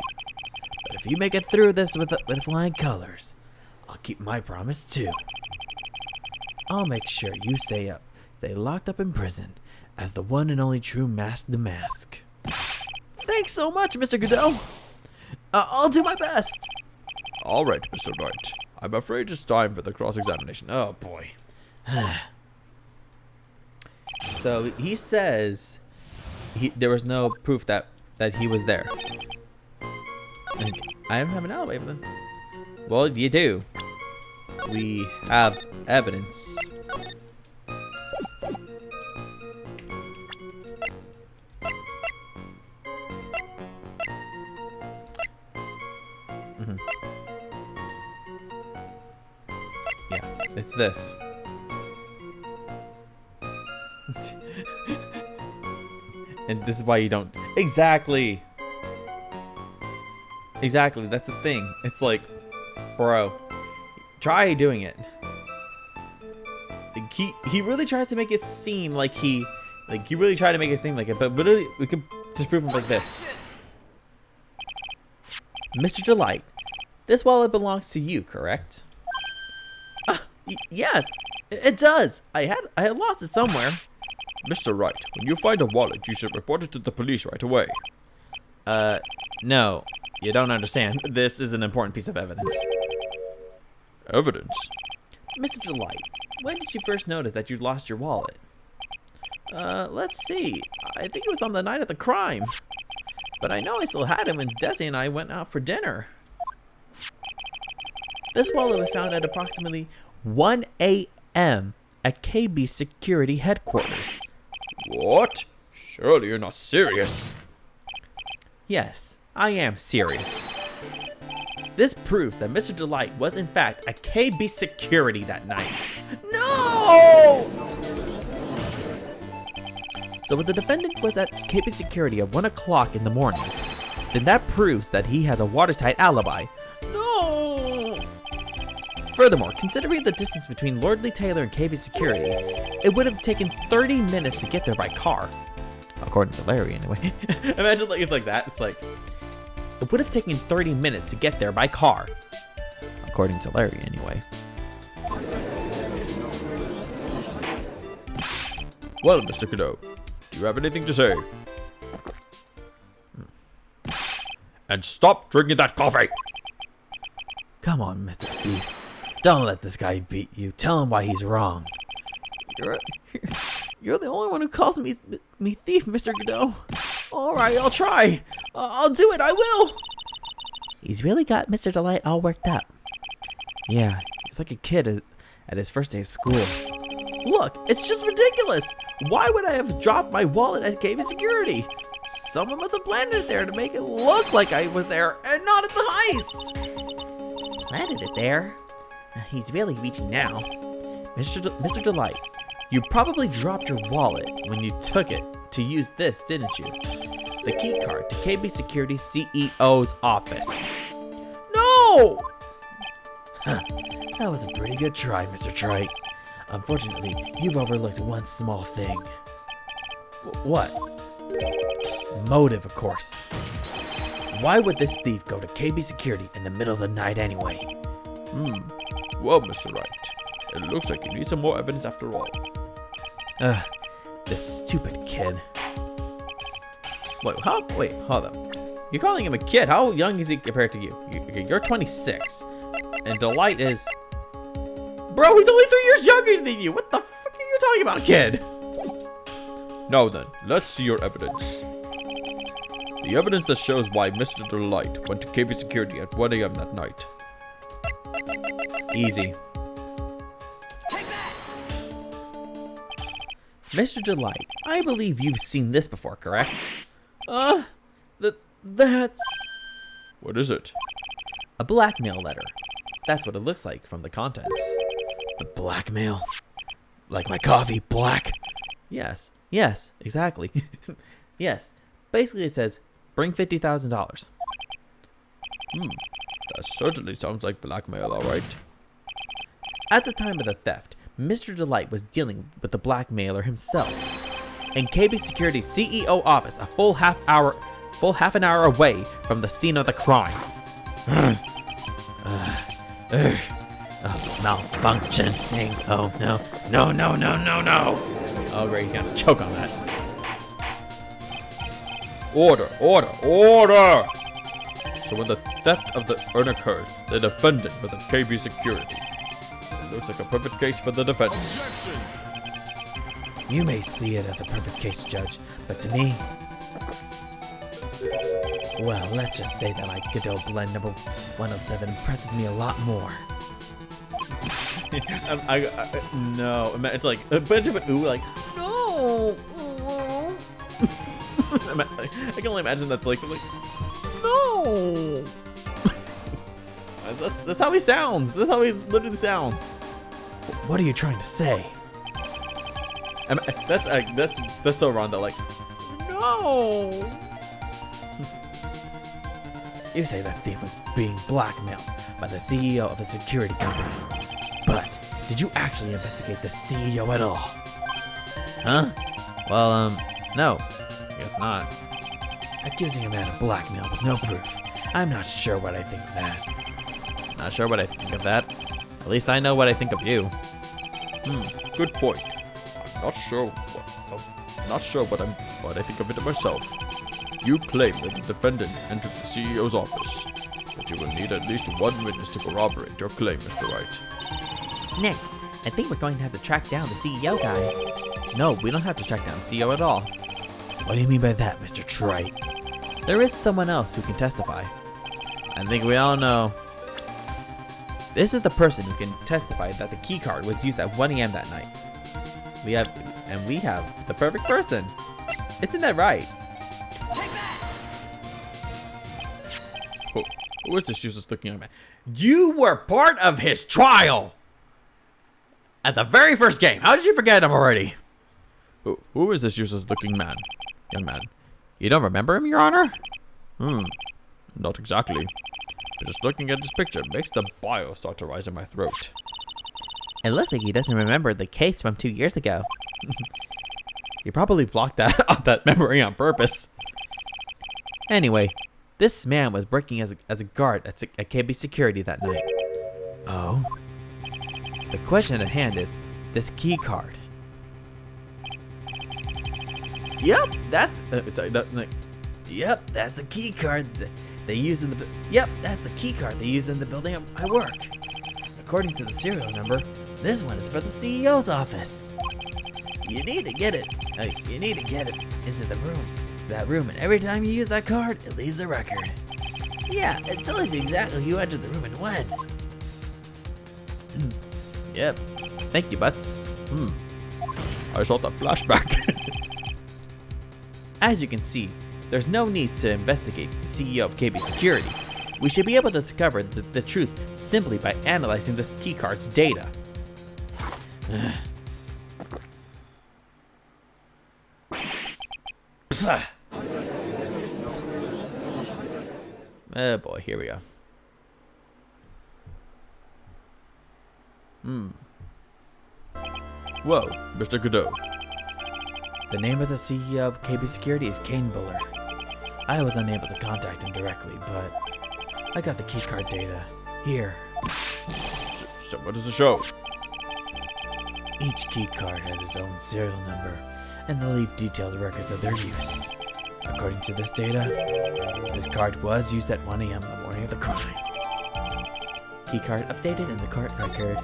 But if you make it through this with flying colors, I'll keep my promise too. I'll make sure you stay locked up in prison as the one and only true mask to mask. Thanks so much, Mr. Godot. I'll do my best. All right, Mr. Wright. I'm afraid it's time for the cross-examination. Oh boy. So he says there was no proof that he was there. And I don't have an alibi for them. Well, you do. We have evidence. Yeah, it's this. And this is why you don't. Exactly. Exactly, that's the thing. It's like, bro, try doing it. He really tries to make it seem like he really tried to make it seem like it, but literally we could just prove him like this. Mr. Delight, this wallet belongs to you, correct? Yes, it does. I had lost it somewhere. Mr. Wright, when you find a wallet, you should report it to the police right away. No, you don't understand. This is an important piece of evidence. Evidence? Mr. Delight, when did you first notice that you lost your wallet? Let's see. I think it was on the night of the crime. But I know I still had it when Desi and I went out for dinner. This wallet was found at approximately 1 a.m. at KB Security Headquarters. What? Surely you're not serious. Yes, I am serious. This proves that Mr. Delight was in fact at KB Security that night. No! So if the defendant was at KB Security at 1 o'clock in the morning, then that proves that he has a watertight alibi. No! Furthermore, considering the distance between Lordly Taylor and KB Security, it would have taken 30 minutes to get there by car. According to Larry, anyway. Imagine like it's like that. It's like, it would have taken 30 minutes to get there by car. According to Larry, anyway. Well, Mr. Godot, do you have anything to say? And stop drinking that coffee! Come on, Mr. Thief. Don't let this guy beat you. Tell him why he's wrong. You're the only one who calls me thief, Mr. Godot. All right, I'll try. I'll do it. I will. He's really got Mr. Delight all worked up. Yeah, he's like a kid at his first day of school. Look, it's just ridiculous. Why would I have dropped my wallet at KB Security? Someone must have planted it there to make it look like I was there and not at the heist. Planted it there? He's really reaching now. Mr. Delight, you probably dropped your wallet when you took it to use this, didn't you? The key card to KB Security's CEO's office. No! Huh, that was a pretty good try, Mr. Trite. Unfortunately, you've overlooked one small thing. What? Motive, of course. Why would this thief go to KB Security in the middle of the night anyway? Well, Mr. Wright, it looks like you need some more evidence after all. Ugh, this stupid kid. Wait, hold up. You're calling him a kid. How young is he compared to you? You're 26. And Delight is... Bro, he's only 3 years younger than you. What the fuck are you talking about, kid? Now then, let's see your evidence. The evidence that shows why Mr. Delight went to KB Security at 1 a.m. that night. Easy. Mr. Delight, I believe you've seen this before, correct? That's... What is it? a blackmail letter. That's what it looks like from the contents. The blackmail? Like my coffee, black? Yes, exactly. Yes. Basically it says, bring $50,000. That certainly sounds like blackmail, alright. At the time of the theft, Mr. Delight was dealing with the blackmailer himself. In KB Security's CEO office, a full half an hour away from the scene of the crime. Malfunctioning. Oh no. No. Oh great, he's gonna choke on that. Order! So when the theft of the urn occurred, the defendant was at KB Security. It looks like a perfect case for the defense. You may see it as a perfect case, Judge, but to me, well, let's just say that my Godot blend number 107 impresses me a lot more. No, it's like Benjamin Ooh, like no. I can only imagine that's like no. That's how he sounds. That's how he literally sounds. What are you trying to say? That's so wrong though. Like no. You say that thief was being blackmailed by the CEO of a security company. But did you actually investigate the CEO at all? Huh? Well, no. I guess not. Accusing a man of blackmail with no proof. I'm not sure what I think of that. Not sure what I think of that. At least I know what I think of you. Good point. I'm not sure what I think of it myself. You claim that the defendant entered the CEO's office, but you will need at least one witness to corroborate your claim, Mr. Wright. Nick, I think we're going to have to track down the CEO guy. No, we don't have to track down the CEO at all. What do you mean by that, Mr. Trite? There is someone else who can testify. I think we all know. This is the person who can testify that the key card was used at 1 a.m. that night. We have the perfect person. Isn't that right? Who is this useless looking young man? You were part of his trial! At the very first game. How did you forget him already? Who is this useless looking man? Young man. You don't remember him, Your Honor? Not exactly. But just looking at this picture makes the bile start to rise in my throat. It looks like he doesn't remember the case from 2 years ago. You probably blocked that memory on purpose. Anyway, this man was working as a guard at KB Security that night. Oh? The question at hand is this key card. Yep, that's yep, that's the key card they use in the. Yep, that's the key card they use in the building I work. According to the serial number, this one is for the CEO's office. You need to get it. You need to get it into that room, and every time you use that card, it leaves a record. Yeah, it tells you exactly who entered the room and when. Yep. Thank you, Butts. I saw that flashback. As you can see, there's no need to investigate the CEO of KB Security. We should be able to discover the truth simply by analyzing this keycard's data. Oh boy, here we go. Whoa, Mr. Godot. The name of the CEO of KB Security is Kane Buller. I was unable to contact him directly, but I got the keycard data. Here. So what does it show? Each key card has its own serial number, and they'll leave detailed records of their use. According to this data, this card was used at 1 a.m. the morning of the crime. Key card updated in the court record.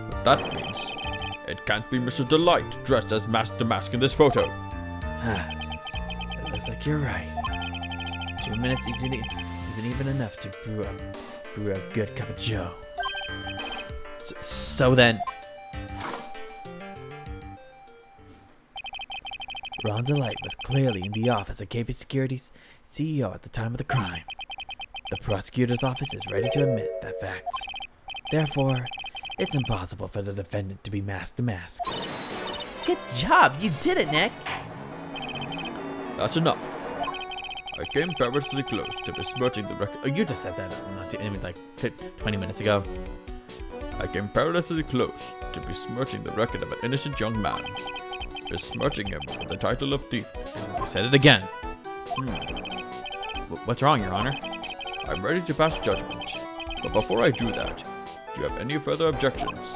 But that means it can't be Mr. Delight dressed as Master Mask in this photo. It looks like you're right. 2 minutes isn't even enough to brew a good cup of joe. So then, Ron Delight was clearly in the office of KP Security's CEO at the time of the crime. The prosecutor's office is ready to admit that fact. Therefore, it's impossible for the defendant to be masked to mask. Good job! You did it, Nick! That's enough. I came perilously close to besmirching the record. Oh, you just said that not even like 20 minutes ago. I came perilously close to besmirching the record of an innocent young man. Besmirching him with the title of thief. You said it again. What's wrong, Your Honor? I'm ready to pass judgment. But before I do that, do you have any further objections?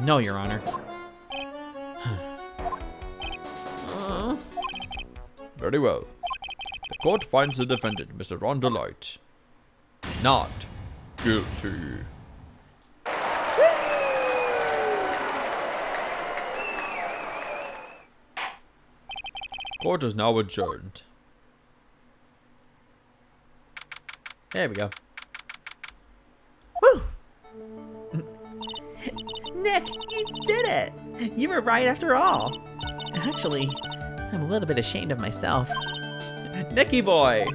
No, Your Honor. Very well. The court finds the defendant, Mr. Ron Delight, not guilty. Court is now adjourned. There we go. Woo! Nick, you did it! You were right after all. Actually, I'm a little bit ashamed of myself. Nicky boy!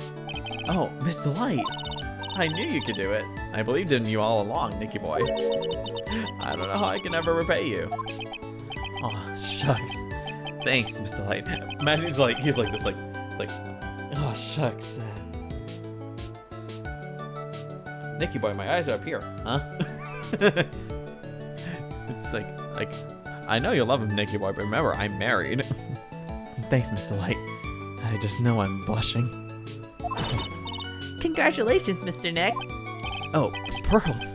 Oh, Miss Delight. I knew you could do it. I believed in you all along, Nicky boy. I don't know how I can ever repay you. Oh, shucks. Thanks, Miss Delight. Imagine he's like this, like, oh, shucks. Nicky boy, my eyes are up here, huh? It's like, I know you love him, Nicky boy, but remember, I'm married. Thanks, Miss Delight. I just know I'm blushing. Congratulations, Mr. Nick. Oh, pearls.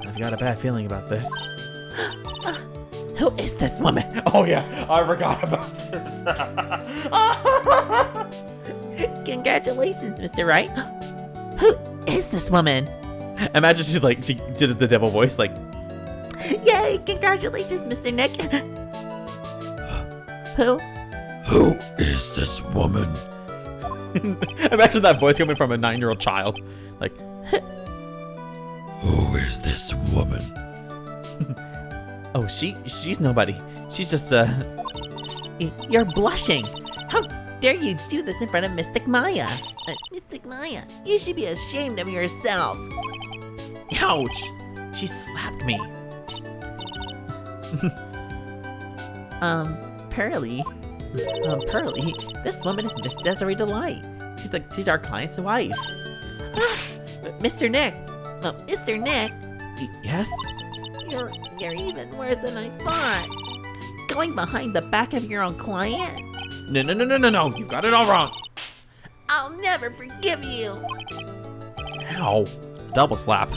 I've got a bad feeling about this. Who is this woman? Oh yeah, I forgot about this. Congratulations, Mr. Wright. Who is this woman? Imagine she did the devil voice like, yay, congratulations, Mr. Nick. Who? Who is this woman? Imagine that voice coming from a 9-year-old child. Like, who is this woman? oh, she's nobody. She's just, You're blushing. How dare you do this in front of Mystic Maya? Mystic Maya, you should be ashamed of yourself. Ouch! She slapped me. Pearly, this woman is Miss Desiree Delight. She's our client's wife. Mr. Nick. Mr. Nick. Yes? You're even worse than I thought. Going behind the back of your own client? No. You've got it all wrong. I'll never forgive you. Ow. Double slap.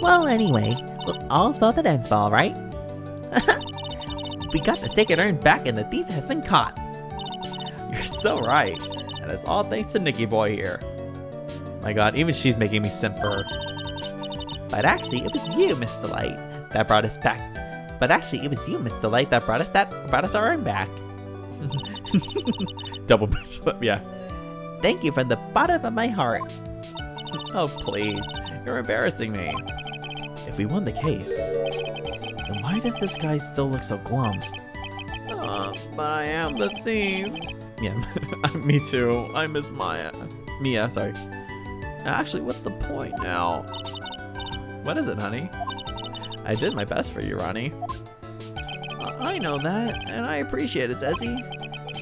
Well, anyway, all's well that ends well, right? We got the sacred urn back and the thief has been caught. You're so right. And it's all thanks to Nicky boy here. My god, even she's making me simp for her. But actually, it was you, Miss Delight, that brought us back. That brought us our urn back. Double bitch slap, yeah. Thank you from the bottom of my heart. Oh, please. You're embarrassing me. If we won the case, then why does this guy still look so glum? But I am the thief. Yeah, me too. I miss Mia, sorry. Actually, what's the point now? What is it, honey? I did my best for you, Ronnie. I know that, and I appreciate it, Desi.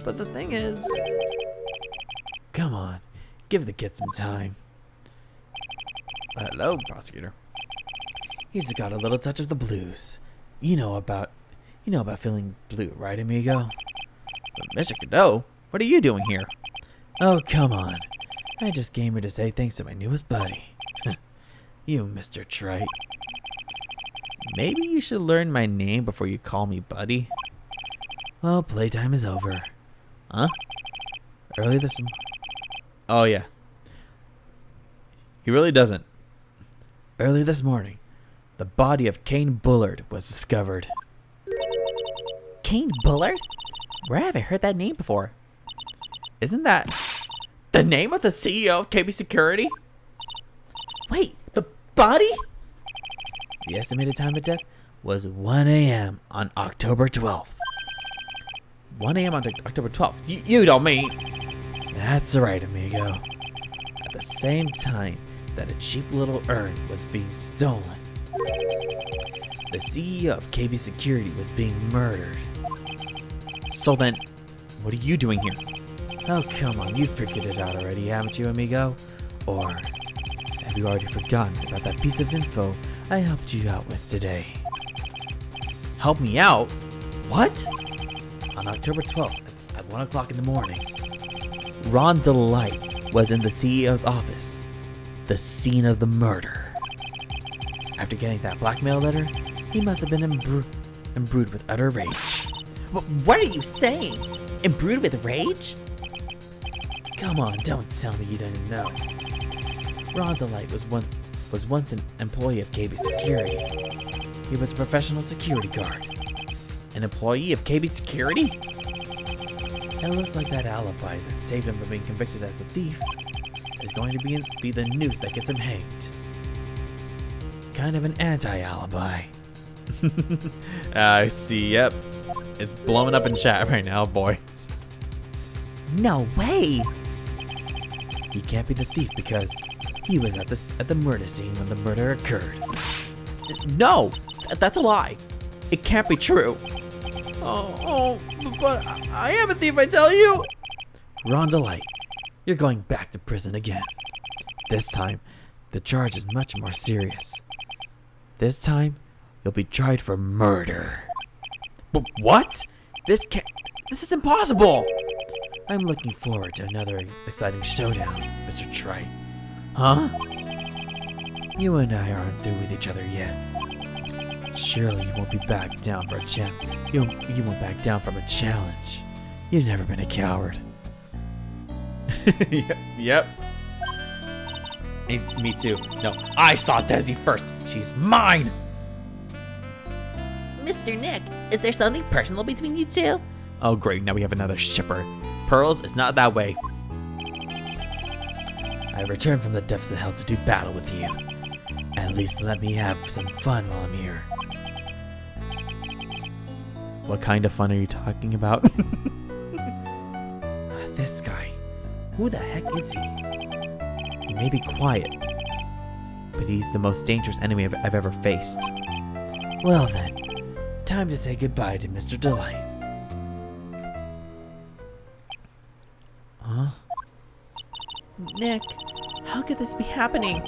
But the thing is... Come on, give the kid some time. Hello, prosecutor. He's just got a little touch of the blues. You know about feeling blue, right, amigo? But Mr. Cadeau, what are you doing here? Oh, come on. I just came here to say thanks to my newest buddy. You, Mr. Trite. Maybe you should learn my name before you call me buddy. Well, playtime is over. Huh? Early this... Oh, yeah. He really doesn't. Early this morning, the body of Kane Bullard was discovered. Kane Bullard? Where have I heard that name before? Isn't that the name of the CEO of KB Security? Wait, the body? The estimated time of death was 1 a.m. on October 12th. 1 a.m. on October 12th? You don't mean... That's right, amigo. At the same time that a cheap little urn was being stolen, the CEO of KB Security was being murdered. So then, what are you doing here? Oh, come on, you figured it out already, haven't you, amigo? Or have you already forgotten about that piece of info I helped you out with today? Help me out? What? On October 12th, at 1 o'clock in the morning, Ron Delight was in the CEO's office, the scene of the murder. After getting that blackmail letter, he must have been imbrued with utter rage. What are you saying? Imbrued with rage? Come on, don't tell me you didn't know. Ron Delight was once an employee of KB Security. He was a professional security guard. An employee of KB Security? It looks like that alibi that saved him from being convicted as a thief is going to be the noose that gets him hanged. Kind of an anti-alibi. I see, yep. It's blowing up in chat right now, boys. No way! He can't be the thief because he was at the murder scene when the murder occurred. No! That's a lie! It can't be true! But I am a thief, I tell you! Ron Delight, you're going back to prison again. This time, the charge is much more serious. This time, you'll be tried for murder. But what? This is impossible! I'm looking forward to another exciting showdown, Mr. Trite. Huh? You and I aren't through with each other yet. Surely you won't be back down for a you won't back down from a challenge. You've never been a coward. Yep. Me too. No, I saw Desi first. She's mine. Mr. Nick, is there something personal between you two? Oh great, now we have another shipper. Pearls, it's not that way. I returned from the depths of hell to do battle with you. At least let me have some fun while I'm here. What kind of fun are you talking about? This guy. Who the heck is he? He may be quiet, but he's the most dangerous enemy I've ever faced. Well then, time to say goodbye to Mr. Delight. Huh? Nick, how could this be happening?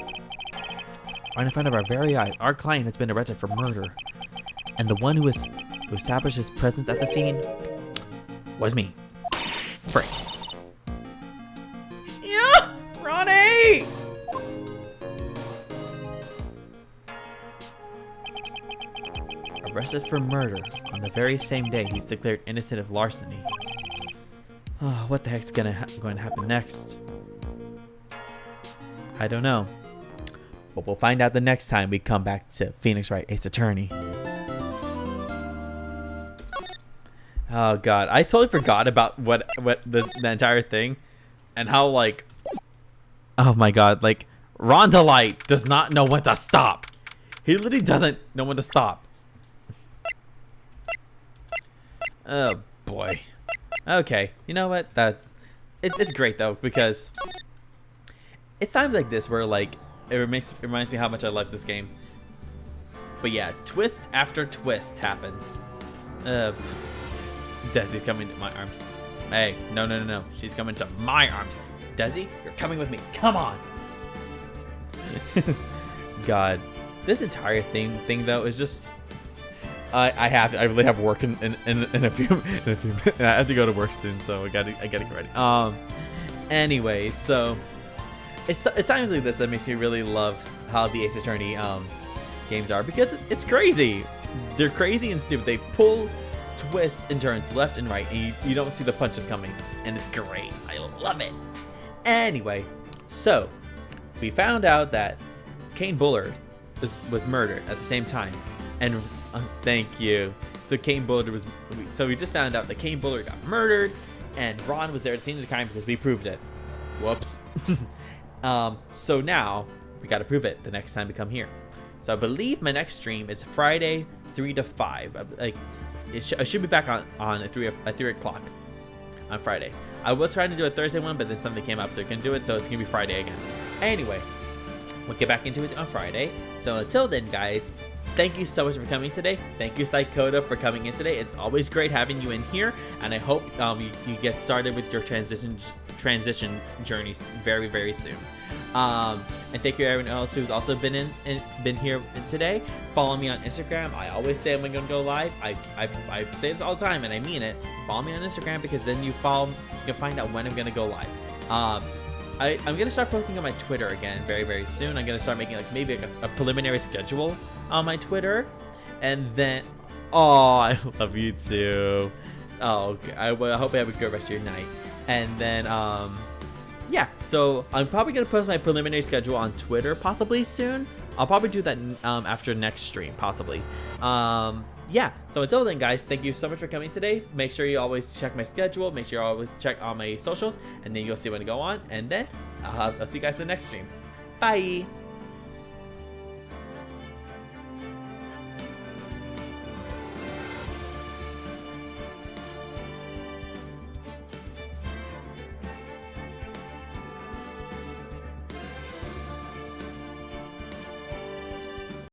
Right in front of our very eyes, our client has been arrested for murder. And the one who established his presence at the scene was me. Frick. Yeah! Ronnie! Arrested for murder on the very same day he's declared innocent of larceny. Oh, what the heck's going to happen next? I don't know. But we'll find out the next time we come back to Phoenix Wright Ace Attorney. Oh god, I totally forgot about what the entire thing and how like, oh my god, like Ron Delight does not know when to stop. He literally doesn't know when to stop. Oh boy. Okay, you know what? It's great though, because it's times like this where like it reminds me how much I love this game. But yeah, twist after twist happens. Desi's coming to my arms. Hey, no. She's coming to my arms. Desi, you're coming with me. Come on. God, this entire thing though is just. I really have work in a few minutes. I have to go to work soon, so I gotta get ready. Anyway, so it's times like this that makes me really love how the Ace Attorney games are because it's crazy. They're crazy and stupid. They pull twists and turns left and right, and you don't see the punches coming, and it's great. I love it. Anyway, so we found out that Kane Bullard was murdered at the same time, and thank you. So we just found out that Kane Bullard got murdered, and Ron was there at the scene of the crime because we proved it. Whoops. So now we got to prove it the next time we come here. So I believe my next stream is Friday 3 to 5. Like I should be back on at 3 o'clock on Friday. I was trying to do a Thursday one, but then something came up, so I couldn't do it. So it's gonna be Friday again. Anyway, we'll get back into it on Friday. So until then, guys, thank you so much for coming today. Thank you, Psychoda, for coming in today. It's always great having you in here, and I hope you get started with your transition journeys very, very soon. And thank you everyone else who's also been here today. Follow me on Instagram. I always say I'm gonna go live. I say this all the time and I mean it. Follow me on Instagram because then you can find out when I'm gonna go live. I'm gonna start posting on my Twitter again very, very soon. I'm gonna start making maybe a preliminary schedule on my Twitter, and then I love you too. Oh, okay. I hope you have a good rest of your night. And then yeah, so I'm probably gonna post my preliminary schedule on Twitter possibly soon. I'll probably do that after next stream possibly. Yeah, so until then, guys, thank you so much for coming today. Make sure you always check my schedule. Make sure you always check all my socials, and then you'll see when to go on. And then I'll see you guys in the next stream. Bye.